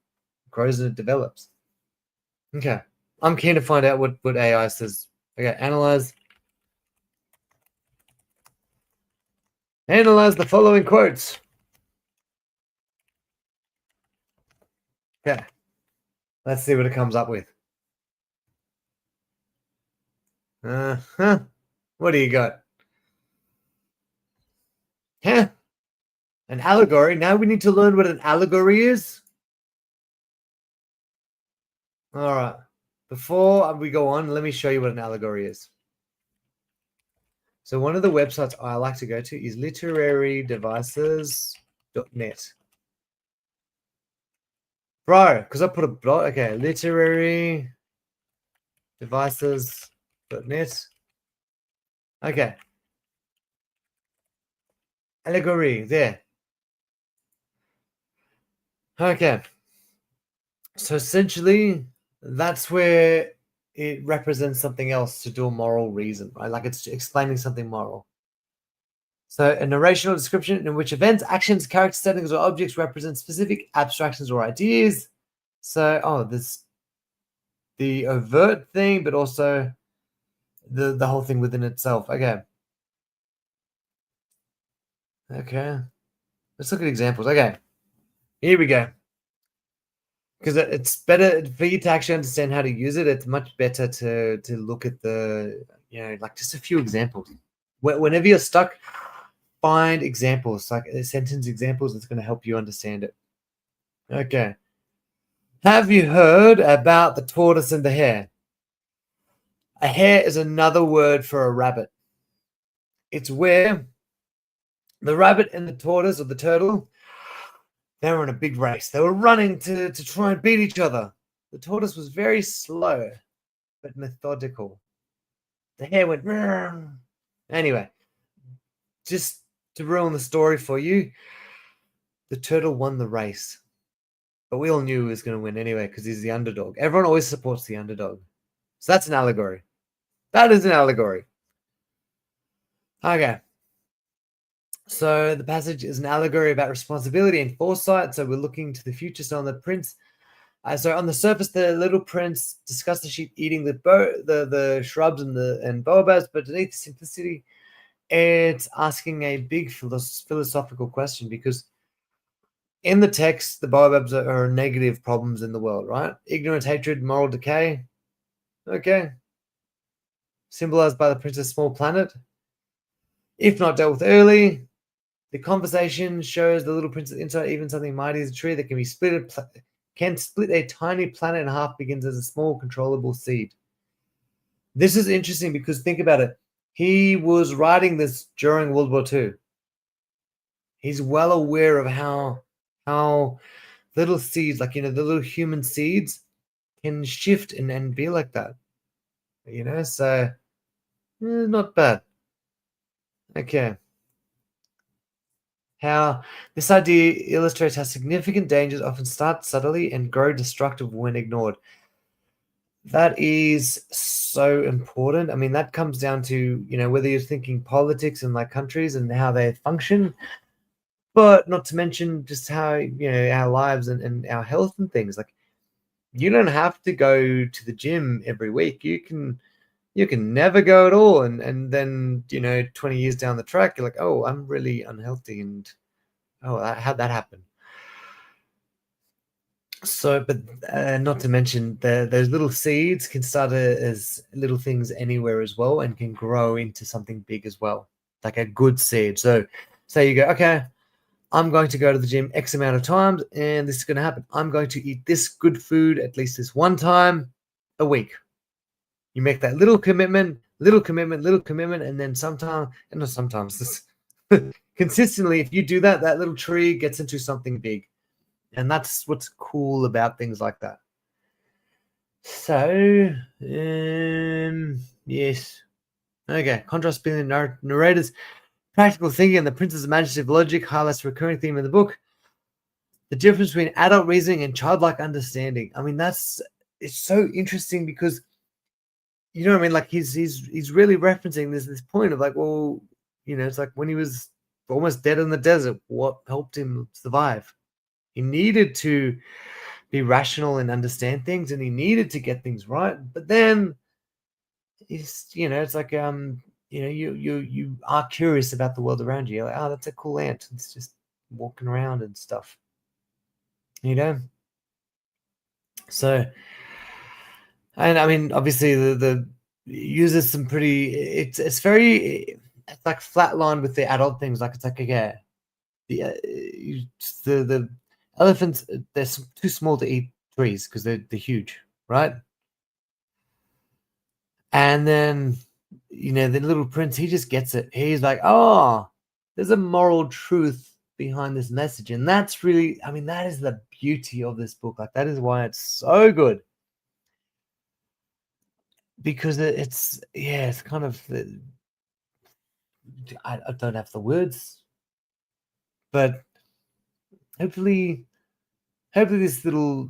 Speaker 1: and it develops. Okay. I'm keen to find out what AI says. Okay, analyze the following quotes. Okay. Let's see what it comes up with. Uh-huh. What do you got? Huh? An allegory? Now we need to learn what an allegory is? All right. Before we go on, let me show you what an allegory is. So one of the websites I like to go to is literarydevices.net. Bro, because I put a blog. Okay, literarydevices.net. Okay. Allegory, there. Okay. So essentially, that's where it represents something else to do a moral reason, right? Like it's explaining something moral. So a narrational description in which events, actions, character settings, or objects represent specific abstractions or ideas. So, there's the overt thing, but also the whole thing within itself. Okay. Let's look at examples. Okay. Here we go. Because it's better for you to actually understand how to use it. It's much better to look at like just a few examples. Whenever you're stuck, find examples, like sentence examples. That's going to help you understand it. Okay. Have you heard about the tortoise and the hare? A hare is another word for a rabbit. It's where the rabbit and the tortoise or the turtle, they were in a big race. They were running to try and beat each other. The tortoise was very slow, but methodical. The hare went. Rrr. Anyway, just to ruin the story for you, the turtle won the race. But we all knew he was going to win anyway because he's the underdog. Everyone always supports the underdog. So that's an allegory. That is an allegory. Okay. So the passage is an allegory about responsibility and foresight. So we're looking to the future. So on the prince, on the surface, the little prince discussed the sheep eating the shrubs and baobabs, but beneath the simplicity, it's asking a big philosophical question, because in the text, the baobabs are negative problems in the world, right? Ignorance, hatred, moral decay. Okay. Symbolized by the prince's small planet. If not dealt with early, the conversation shows the little prince's insight. Even something mighty as a tree that can be can split a tiny planet in half, begins as a small controllable seed. This is interesting because think about it. He was writing this during World War II. He's well aware of how little seeds, like the little human seeds, can shift and be like that. So not bad. Okay. How this idea illustrates how significant dangers often start subtly and grow destructive when ignored. That is so important. I mean, that comes down to, whether you're thinking politics and like countries and how they function, but not to mention just how, our lives and our health and things. Like, you don't have to go to the gym every week. You can never go at all. And then, 20 years down the track, you're like, oh, I'm really unhealthy. And how'd that happen? So, but not to mention those little seeds can start as little things anywhere as well, and can grow into something big as well, like a good seed. So, say you go, okay, I'm going to go to the gym X amount of times, and this is going to happen. I'm going to eat this good food at least this one time a week. You make that little commitment, and then consistently, if you do that, that little tree gets into something big. And that's what's cool about things like that. So, yes. Okay, contrast between narrators' practical thinking and the prince's imaginative logic highlights a recurring theme in the book. The difference between adult reasoning and childlike understanding. I mean, it's so interesting because you know what I mean? Like he's really referencing this point of like, well, it's like when he was almost dead in the desert, what helped him survive? He needed to be rational and understand things, and he needed to get things right. But then it's like you are curious about the world around you. You're like, oh, that's a cool ant. It's just walking around and stuff. So, and I mean, obviously the uses some pretty. It's very it's like flatlined with the adult things. Like it's like okay, the elephants they're too small to eat trees because they're huge, right? And then the little prince, he just gets it. He's like, oh, there's a moral truth behind this message, and that's really, I mean, that is the beauty of this book. Like that is why it's so good. Because it's kind of I don't have the words, but hopefully this little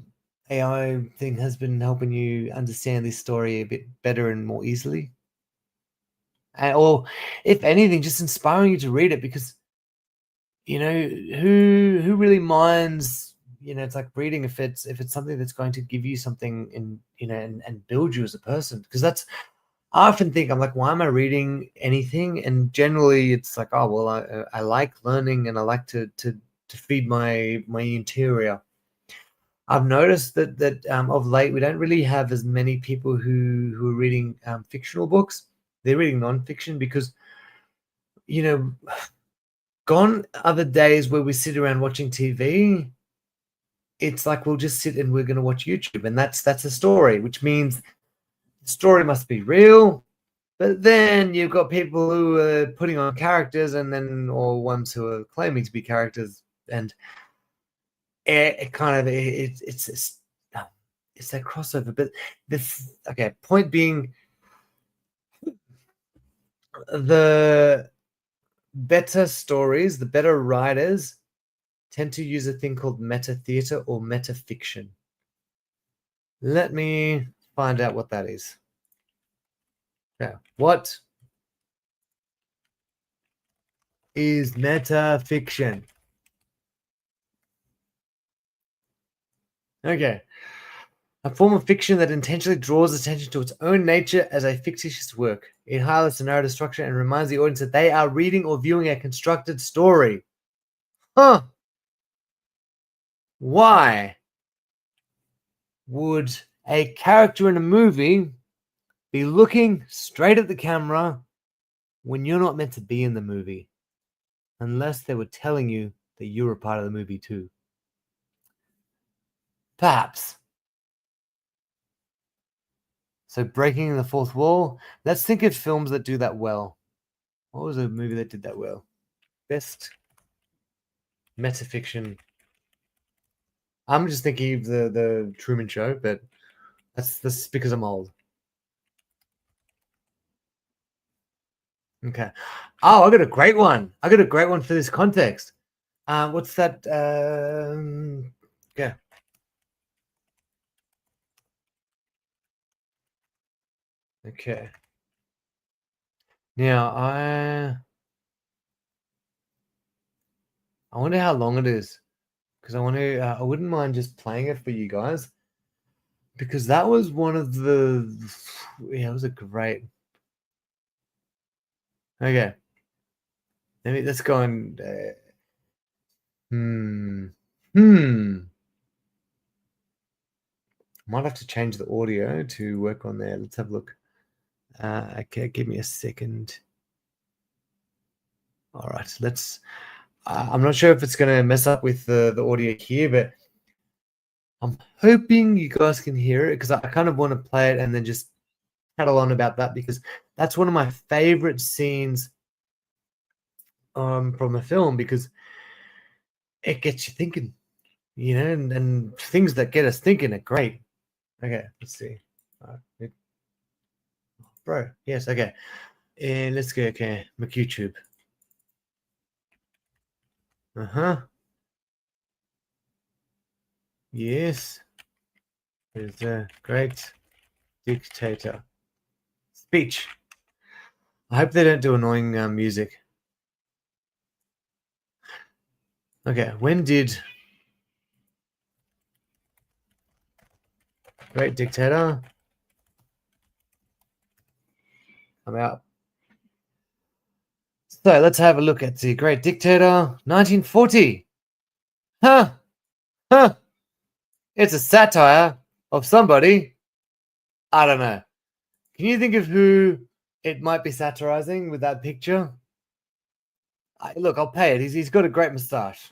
Speaker 1: AI thing has been helping you understand this story a bit better and more easily, or if anything, just inspiring you to read it because who really minds. It's like reading if it's something that's going to give you something and build you as a person, because that's I often think I'm like, why am I reading anything? And generally, it's like, oh well, I like learning and I like to feed my interior. I've noticed that of late we don't really have as many people who are reading fictional books. They're reading nonfiction because you know, gone are the days where we sit around watching TV. It's like we'll just sit and we're going to watch YouTube, and that's a story, which means the story must be real. But then you've got people who are putting on characters, and then or ones who are claiming to be characters, and it's that crossover. But point being, the better stories, the better writers tend to use a thing called meta theater or meta fiction. Let me find out what that is. Yeah, what is meta fiction? Okay. A form of fiction that intentionally draws attention to its own nature as a fictitious work. It highlights the narrative structure and reminds the audience that they are reading or viewing a constructed story. Huh. Why would a character in a movie be looking straight at the camera when you're not meant to be in the movie? Unless they were telling you that you're a part of the movie too. Perhaps. So breaking the fourth wall. Let's think of films that do that well. What was a movie that did that well? Best metafiction. I'm just thinking of the Truman Show, but that's because I'm old. Okay. Oh, I got a great one. For this context. What's that? Yeah. Okay. Now I wonder how long it is, because I want to. I wouldn't mind just playing it for you guys, because that was one of the. Yeah, it was a great. Okay. Let's go and. Might have to change the audio to work on there. Let's have a look. Okay, give me a second. All right, let's. I'm not sure if it's going to mess up with the audio here, but I'm hoping you guys can hear it, because I kind of want to play it and then just tattle on about that, because that's one of my favorite scenes from a film, because it gets you thinking, and things that get us thinking are great. Okay, let's see. Bro, yes, okay. And let's go, okay, YouTube. Yes. There's a great dictator. Speech. I hope they don't do annoying music. Okay, when did Great Dictator come out? So let's have a look at the Great Dictator, 1940. Huh? Huh? It's a satire of somebody. I don't know. Can you think of who it might be satirizing with that picture? Look, I'll pay it. He's got a great moustache.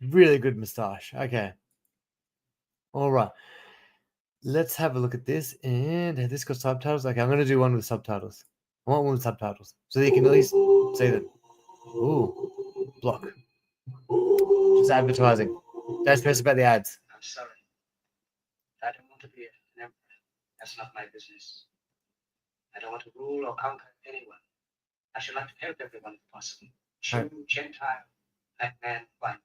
Speaker 1: Really good moustache. Okay. All right. Let's have a look at this. And has this got subtitles? Okay, I'm going to do one with subtitles. I want one with subtitles so that you can at least say them. Ooh, block. Just advertising. Don't stress about the ads.
Speaker 2: I'm sorry. I don't want to be an emperor. That's not my business. I don't want to rule or conquer anyone. I should like to help everyone if possible. Jew, Gentile, black man, white.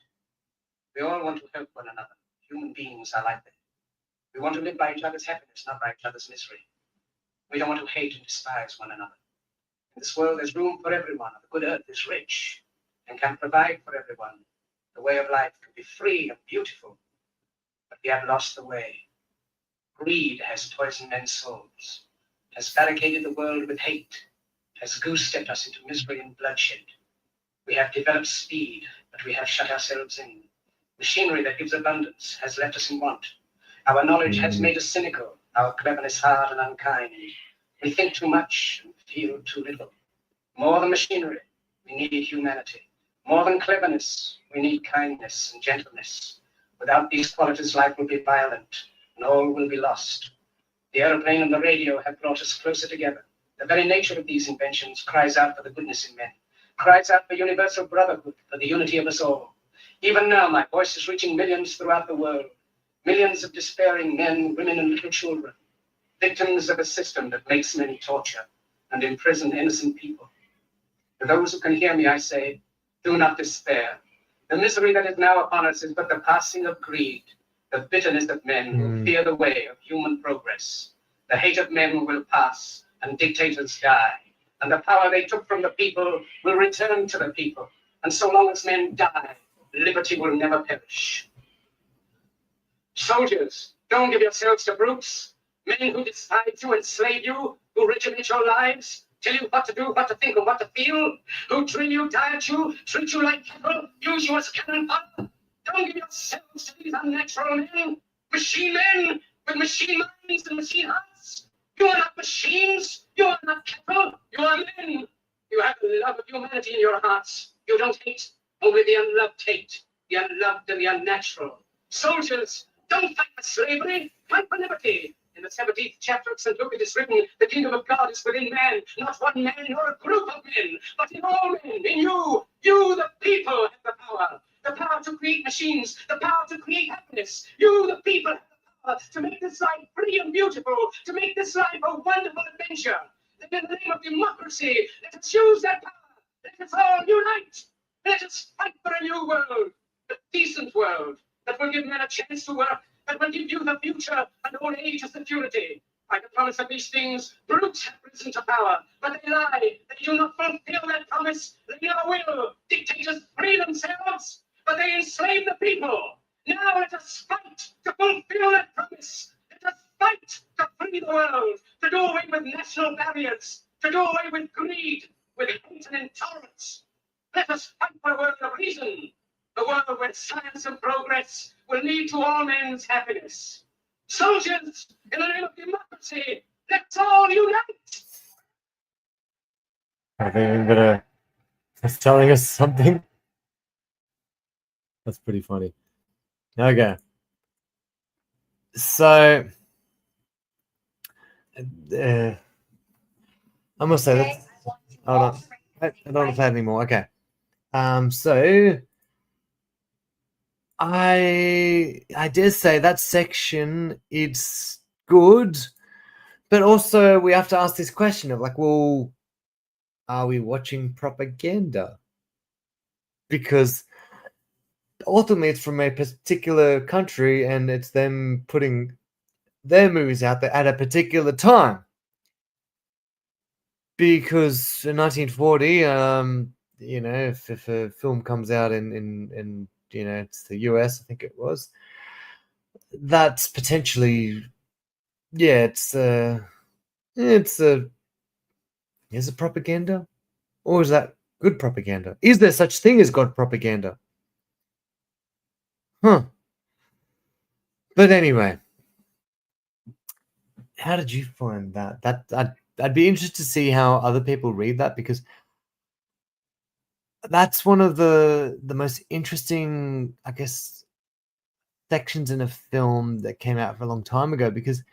Speaker 2: We all want to help one another. Human beings are like that. We want to live by each other's happiness, not by each other's misery. We don't want to hate and despise one another. In this world, there's room for everyone. The good earth is rich and can provide for everyone. The way of life can be free and beautiful, but we have lost the way. Greed has poisoned men's souls, has barricaded the world with hate, has goose-stepped us into misery and bloodshed. We have developed speed, but we have shut ourselves in. Machinery that gives abundance has left us in want. Our knowledge has made us cynical, our cleverness hard and unkind. We think too much and feel too little. More than machinery, we need humanity. More than cleverness, we need kindness and gentleness. Without these qualities, life will be violent and all will be lost. The aeroplane and the radio have brought us closer together. The very nature of these inventions cries out for the goodness in men, cries out for universal brotherhood, for the unity of us all. Even now, my voice is reaching millions throughout the world, millions of despairing men, women, and little children, victims of a system that makes many torture and imprison innocent people. To those who can hear me, I say, do not despair. The misery that is now upon us is but the passing of greed, the bitterness of men who fear the way of human progress. The hate of men will pass and dictators die, and the power they took from the people will return to the people. And so long as men die, liberty will never perish. Soldiers, don't give yourselves to brutes, men who despise you, enslave you, who regiment your lives, tell you what to do, what to think, and what to feel, who drill you, diet you, treat you like cattle, use you as cannon fodder. Don't give yourselves to these unnatural men, machine men with machine minds and machine hearts. You are not machines, you are not cattle, you are men. You have the love of humanity in your hearts. You don't hate, only the unloved hate, the unloved and the unnatural. Soldiers, don't fight for slavery, fight for liberty. In the 17th chapter of St. Luke, it is written, the kingdom of God is within man, not one man nor a group of men, but in all men, in you. You, the people, have the power to create machines, the power to create happiness. You, the people, have the power to make this life free and beautiful, to make this life a wonderful adventure. And in the name of democracy, let us use that power. Let us all unite. Let us fight for a new world, a decent world that will give men a chance to work, that will give you the future and old age a security. By the promise of these things, brutes have risen to power, but they lie. They do not fulfill that promise. They never will. Dictators free themselves, but they enslave the people. Now let us fight to fulfill that promise. Let us fight to free the world, to do away with national barriers, to do away with greed, with hate and intolerance. Let us fight for a world of reason, a world where science and progress will lead to all men's happiness. Soldiers, in the name of democracy, let's all unite!
Speaker 1: I think it's telling us something. That's pretty funny. Okay. So, I must say that. Hold on. I don't want to play anymore. Okay. So I dare say that section, it's good, but also we have to ask this question of like, well, are we watching propaganda? Because ultimately it's from a particular country and it's them putting their movies out there at a particular time. Because in 1940, if a film comes out in it's the US, I think it was, that's potentially, yeah, it's a is it propaganda, or is that good propaganda? Is there such thing as good propaganda? Huh. But anyway, how did you find that? I'd be interested to see how other people read that, because that's one of the most interesting, I guess, sections in a film that came out for a long time ago, because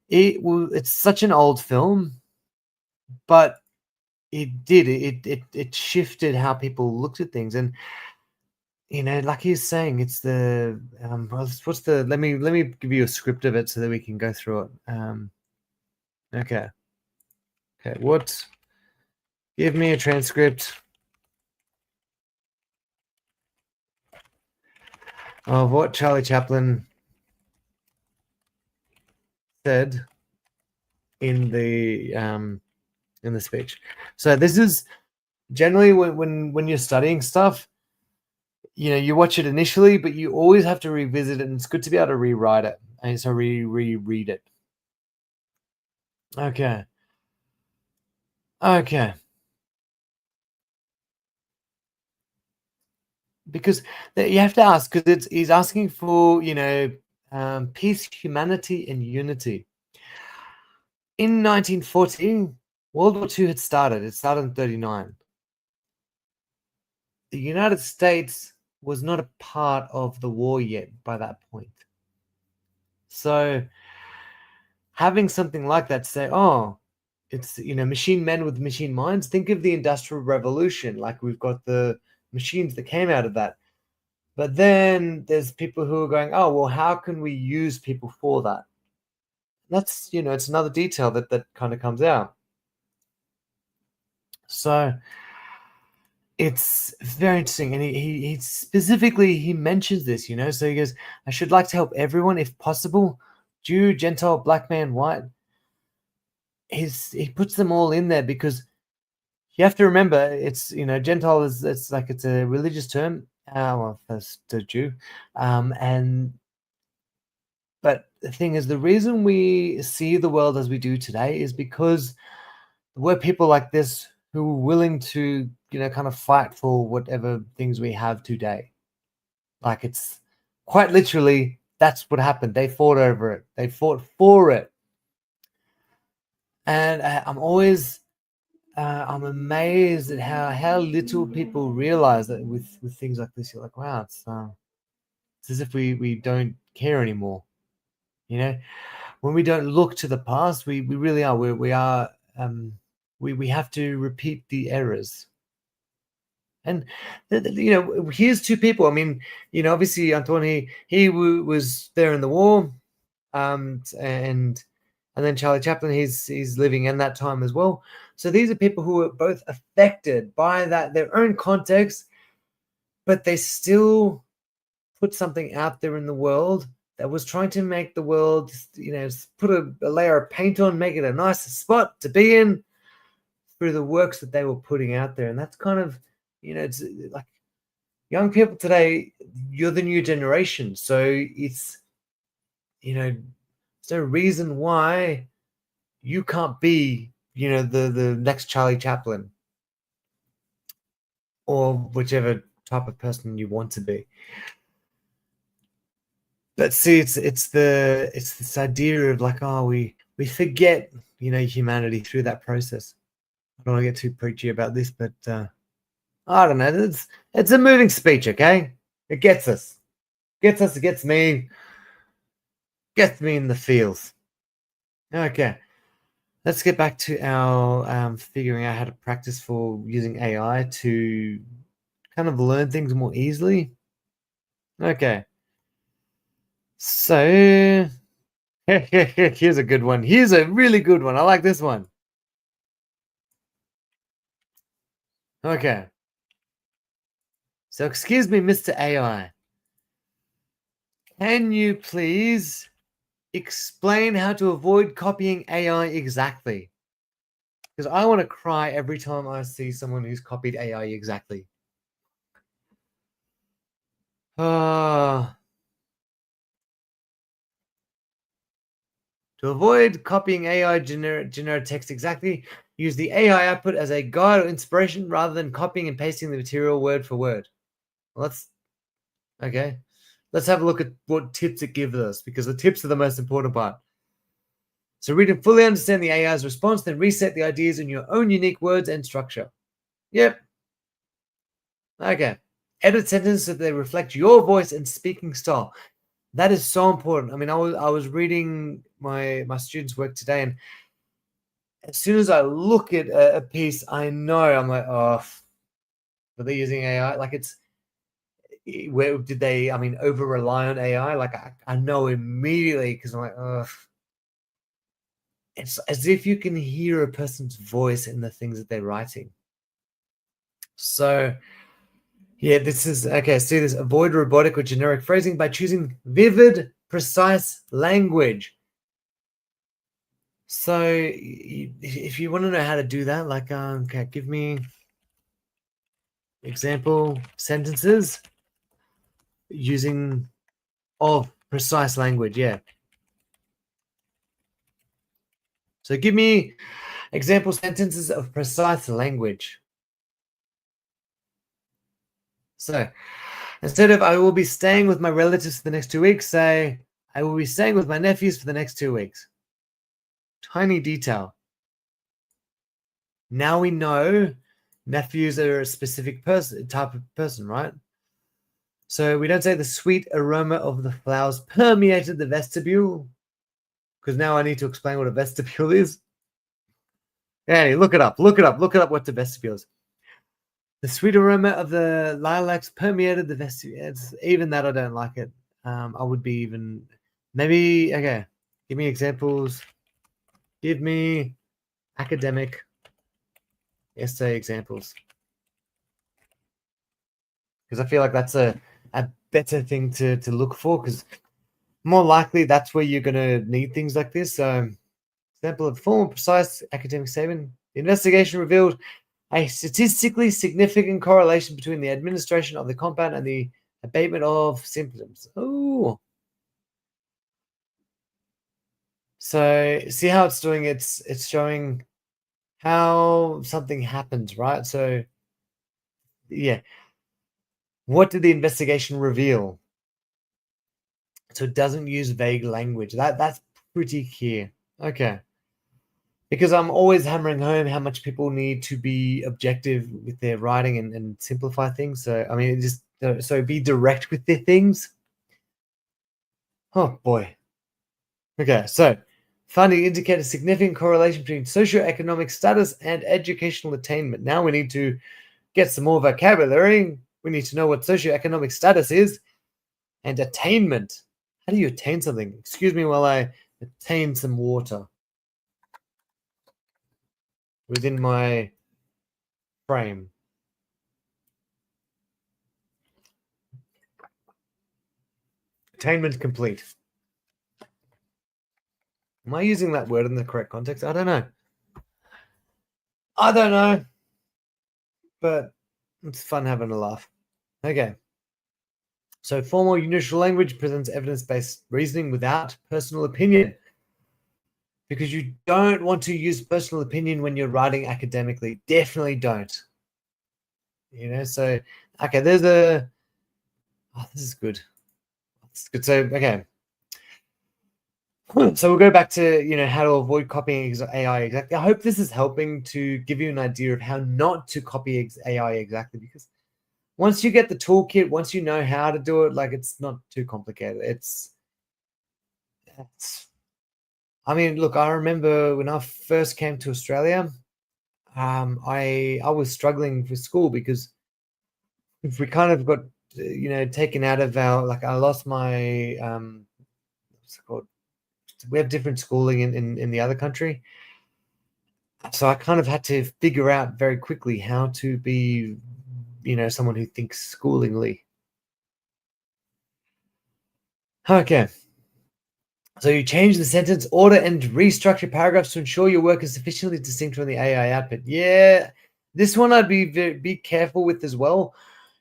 Speaker 1: it's such an old film, but it shifted how people looked at things. And like he's saying, it's the what's the let me give you a script of it so that we can go through it. Okay, what, give me a transcript of what Charlie Chaplin said in the speech. So this is generally when you're studying stuff, you watch it initially, but you always have to revisit it, and it's good to be able to rewrite it, and so reread it. Okay. Because you have to ask, because he's asking for peace, humanity, and unity. In 1914, World War II had started. It started in 1939. The United States was not a part of the war yet by that point. So having something like that say, oh, it's machine men with machine minds. Think of the Industrial Revolution. Like, we've got the machines that came out of that. But then there's people who are going, oh, well, how can we use people for that? That's, it's another detail that kind of comes out. So it's very interesting. And he specifically, he mentions this, so he goes, I should like to help everyone if possible. Jew, Gentile, black man, white. He puts them all in there, because you have to remember, it's, Gentile it's a religious term. Well, that's the Jew. But the thing is, the reason we see the world as we do today is because we're people like this who are willing to, kind of fight for whatever things we have today. Like, it's quite literally, that's what happened. They fought over it. They fought for it. And I'm amazed at how little people realize that with things like this. You're like, wow, it's as if we don't care anymore. When we don't look to the past, we really are. We have to repeat the errors. And here's two people. I mean, obviously Antoine, he was there in the war, and then Charlie Chaplin, he's living in that time as well. So these are people who are both affected by that, their own context, but they still put something out there in the world that was trying to make the world, put a layer of paint on, make it a nicer spot to be in, through the works that they were putting out there. And that's kind of, it's like, young people today, you're the new generation. So it's, there's no reason why you can't be, the next Charlie Chaplin, or whichever type of person you want to be. But see, it's this idea of like, oh, we forget, humanity through that process. I don't want to get too preachy about this, but I don't know. It's a moving speech, okay? It gets us. It gets me in the feels. Okay. Let's get back to our figuring out how to practice for using AI to kind of learn things more easily. Okay. So here's a good one. Here's a really good one. I like this one. Okay. So excuse me, Mr. AI. Can you please explain how to avoid copying AI exactly? Because I want to cry every time I see someone who's copied AI exactly. To avoid copying AI generic text exactly, use the AI output as a guide or inspiration rather than copying and pasting the material word for word. Well, okay. Let's have a look at what tips it gives us, because the tips are the most important part. So read and fully understand the AI's response, then reset the ideas in your own unique words and structure. Yep. Okay. Edit sentences so they reflect your voice and speaking style. That is so important. I mean, I was reading my students' work today, and as soon as I look at a piece, I know I'm like, oh, are they using AI? Like, where did they? I mean, over rely on AI? Like, I know immediately, because I'm like, oh. It's as if you can hear a person's voice in the things that they're writing. So, yeah, this is okay. See this: avoid robotic or generic phrasing by choosing vivid, precise language. So, if you want to know how to do that, like, okay, give me example sentences using precise language. Yeah. So, give me example sentences of precise language. So, instead of I will be staying with my relatives for the next 2 weeks, say I will be staying with my nephews for the next 2 weeks. Tiny detail. Now we know nephews are a specific type of person, right? So we don't say the sweet aroma of the flowers permeated the vestibule, because now I need to explain what a vestibule is. Hey, look it up. Look it up what the vestibule is. The sweet aroma of the lilacs permeated the vestibule. Even that, I don't like it. I would be even maybe okay. Give me examples. Give me academic essay examples, because I feel like that's a better thing to look for, because more likely that's where you're going to need things like this. So, example of formal, precise academic statement. The investigation revealed a statistically significant correlation between the administration of the compound and the abatement of symptoms. Oh. So see how it's doing? It's showing how something happens, right? So yeah. What did the investigation reveal? So it doesn't use vague language. That's pretty clear. Okay. Because I'm always hammering home how much people need to be objective with their writing and simplify things. So, I mean, just so be direct with their things. Oh, boy. Okay, so finding indicate a significant correlation between socioeconomic status and educational attainment. Now we need to get some more vocabulary. We need to know what socioeconomic status is and attainment. How do you attain something? Excuse me while I attain some water within my frame. Attainment complete. Am I using that word in the correct context? I don't know. But it's fun having a laugh. Okay. So formal neutral language presents evidence-based reasoning without personal opinion, because you don't want to use personal opinion when you're writing academically. Definitely don't. So okay, this is good. It's good. So okay. So we'll go back to how to avoid copying AI exactly. I hope this is helping to give you an idea of how not to copy AI exactly, because once you get the toolkit, once you know how to do it, like, it's not too complicated. I mean, look, I remember when I first came to Australia, I was struggling for school because we kind of got taken out of our, like, I lost my what's it called? We have different schooling in the other country. So I kind of had to figure out very quickly how to be, someone who thinks schoolingly. Okay. So you change the sentence order and restructure paragraphs to ensure your work is sufficiently distinct from the AI output. Yeah, this one I'd be careful with as well.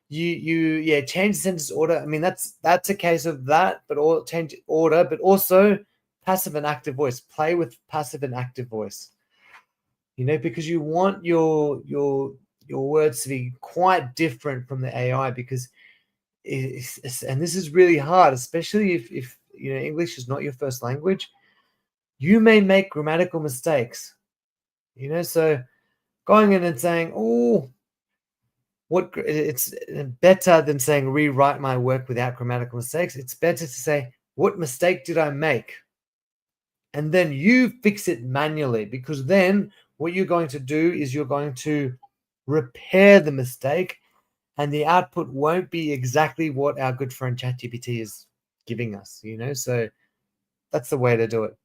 Speaker 1: You change the sentence order. I mean, that's a case of that, but all change order, but also passive and active voice. Play with passive and active voice. Because you want your words to be quite different from the AI, because and this is really hard, especially if English is not your first language. You may make grammatical mistakes. So going in and saying, "Oh, it's better than saying rewrite my work without grammatical mistakes." It's better to say, "What mistake did I make?" And then you fix it manually, because then what you're going to do is you're going to repair the mistake, and the output won't be exactly what our good friend ChatGPT is giving us, So that's the way to do it.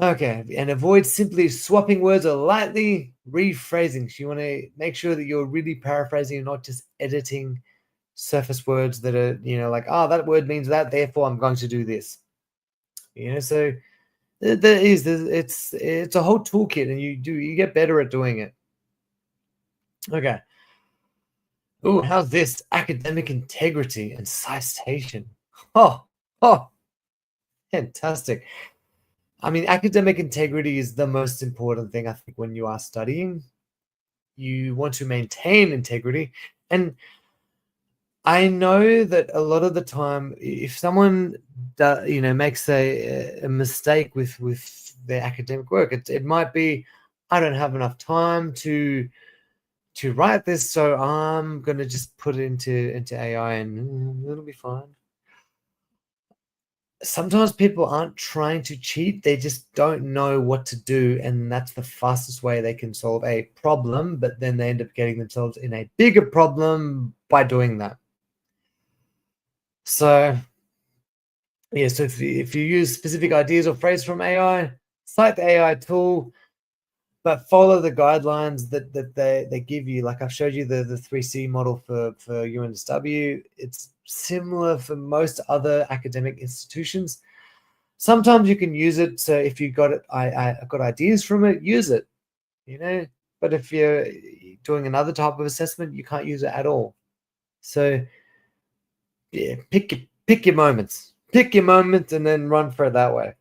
Speaker 1: Okay, and avoid simply swapping words or lightly rephrasing. So you want to make sure that you're really paraphrasing and not just editing surface words that are, like, oh, that word means that, therefore I'm going to do this. So it's a whole toolkit, and you get better at doing it. Okay. Oh, how's this? Academic integrity and citation. Oh, fantastic. I mean, academic integrity is the most important thing, I think, when you are studying. You want to maintain integrity. And I know that a lot of the time, if someone makes a mistake with their academic work, it might be, I don't have enough time to write this, so I'm going to just put it into AI and it'll be fine. Sometimes people aren't trying to cheat, they just don't know what to do, and that's the fastest way they can solve a problem, but then they end up getting themselves in a bigger problem by doing that. So yeah, so if you use specific ideas or phrases from AI, cite the AI tool, but follow the guidelines that they give you. Like I've showed you the 3C model for UNSW. It's similar for most other academic institutions. Sometimes you can use it. So if you got it, I got ideas from it, use it, But if you're doing another type of assessment, you can't use it at all. So yeah, pick your moments. Pick your moments and then run for it that way.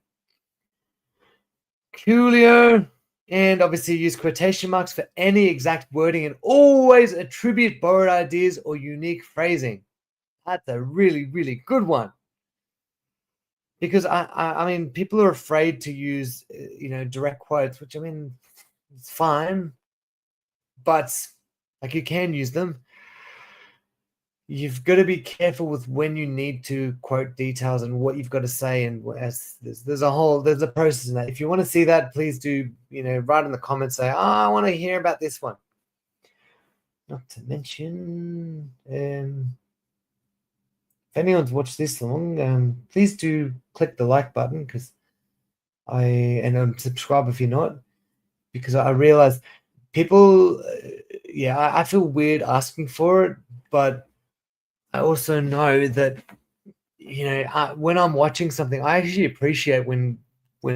Speaker 1: Coolio. And obviously use quotation marks for any exact wording, and always attribute borrowed ideas or unique phrasing. That's a really, really good one. Because I mean, people are afraid to use, direct quotes, which, I mean, it's fine, but like, you can use them. You've got to be careful with when you need to quote details and what you've got to say. And there's a process in that. If you want to see that, please do, write in the comments, say, oh, I want to hear about this one. Not to mention, if anyone's watched this long, please do click the like button, and subscribe if you're not, because I realize people, I feel weird asking for it, but I also know that, when I'm watching something, I actually appreciate when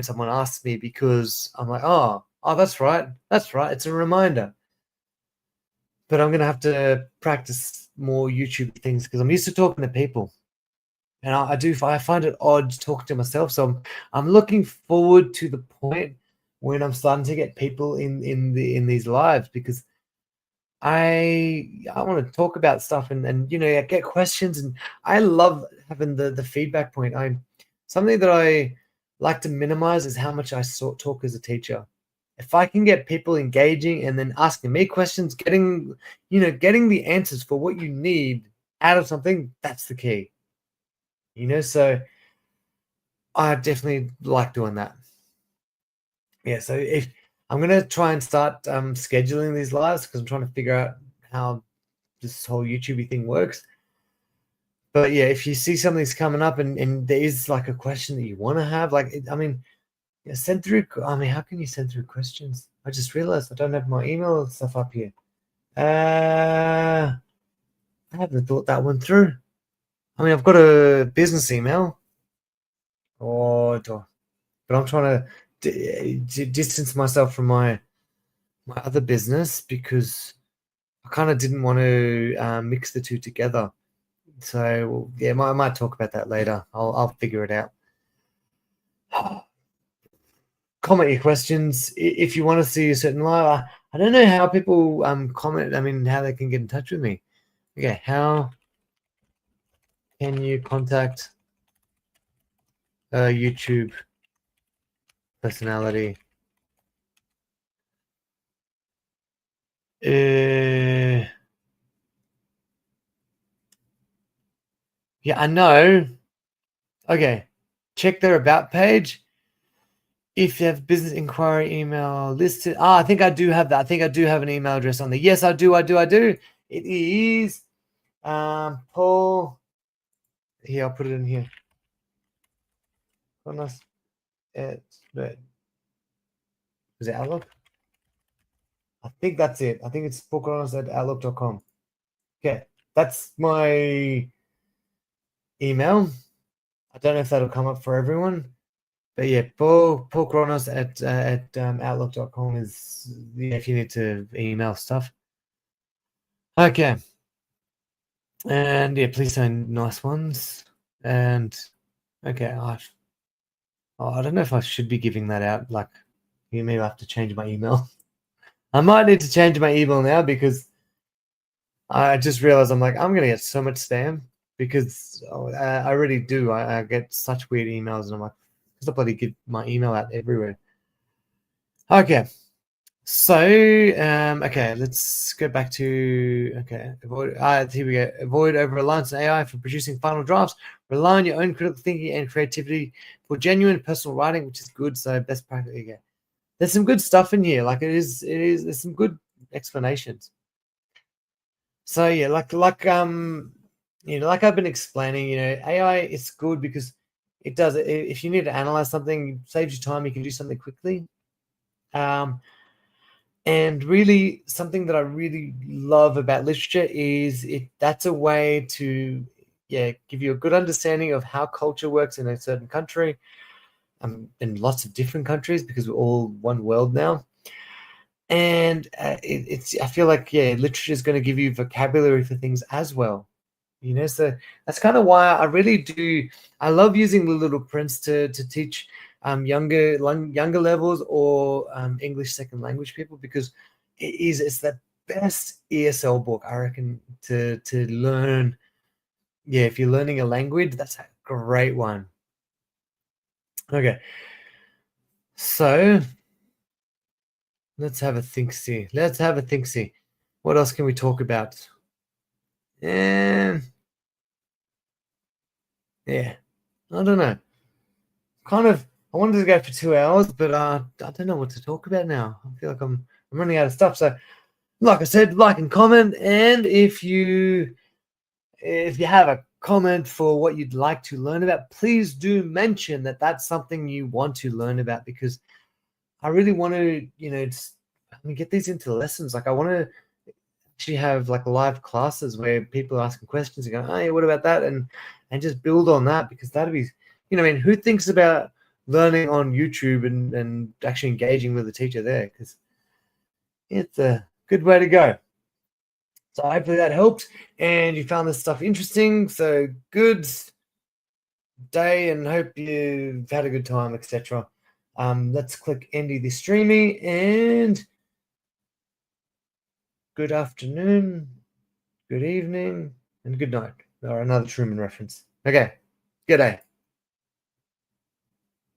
Speaker 1: someone asks me, because I'm like, oh, that's right. It's a reminder. But I'm going to have to practice more YouTube things, because I'm used to talking to people. And I find it odd talking to myself. So I'm looking forward to the point when I'm starting to get people in these lives, because I want to talk about stuff and get questions, and I love having the feedback point. Something that I like to minimize is how much I talk as a teacher. If I can get people engaging and then asking me questions, getting the answers for what you need out of something, that's the key. So I definitely like doing that. Yeah, so if I'm gonna try and start scheduling these lives, because I'm trying to figure out how this whole YouTube thing works. But yeah, if you see something's coming up and there is like a question that you want to have, like, I mean, yeah, send through. I mean, how can you send through questions? I just realized I don't have my email stuff up here. I haven't thought that one through. I mean, I've got a business email, but I'm trying to distance myself from my other business because I kind of didn't want to mix the two together. So yeah, I might talk about that later. I'll figure it out. Comment your questions if you want to see a certain live. I don't know how people comment. I mean, how they can get in touch with me. Okay, how can you contact a YouTube personality? Yeah, I know. Okay, check their about page. If you have business inquiry email listed, I think I do have that. I think I do have an email address on there. Yes, I do. It is Paul. Here, I'll put it in here. Is it Outlook? I think that's it. I think it's paulcronos@outlook.com. Okay, that's my email. I don't know if that'll come up for everyone, but yeah, paulcronos@outlook.com is, yeah, if you need to email stuff. Okay. And yeah, please send nice ones. And okay, I don't know if I should be giving that out. Like, you may have to change my email. I might need to change my email now because I just realized I'm gonna get so much spam because I really do. I get such weird emails, and I'm like, because I bloody give my email out everywhere. Okay. So, okay, let's go back to, okay, here we go. Avoid over-reliance on AI for producing final drafts. Rely on your own critical thinking and creativity for genuine personal writing, which is good. So, best practice. Okay. There's some good stuff in here. Like, there's some good explanations. So, yeah, like I've been explaining, AI is good because it does it. If you need to analyze something, it saves you time. You can do something quickly. And really, something that I really love about literature is that's a way to, give you a good understanding of how culture works in a certain country, in lots of different countries, because we're all one world now. And I feel like, literature is going to give you vocabulary for things as well. So that's kind of why I love using the Little Prince to teach younger levels or English second language people, because it's the best ESL book, I reckon, to learn. Yeah, if you're learning a language, that's a great one. Okay, so let's have a think see. What else can we talk about? And yeah, I don't know. Kind of, I wanted to go for 2 hours, but I don't know what to talk about now. I feel like I'm running out of stuff. So, like I said, like and comment, and if you have a comment for what you'd like to learn about, please do mention that that's something you want to learn about, because I really want to, get these into lessons. Like, I want to actually have like live classes where people are asking questions and go, "Hey, what about that?" and just build on that, because that'd be, who thinks about learning on YouTube and actually engaging with the teacher there, because it's a good way to go. So hopefully that helped and you found this stuff interesting. So good day and hope you've had a good time, etc. Let's click end the streaming, and good afternoon, good evening, and good night. Or another Truman reference. Okay, good day.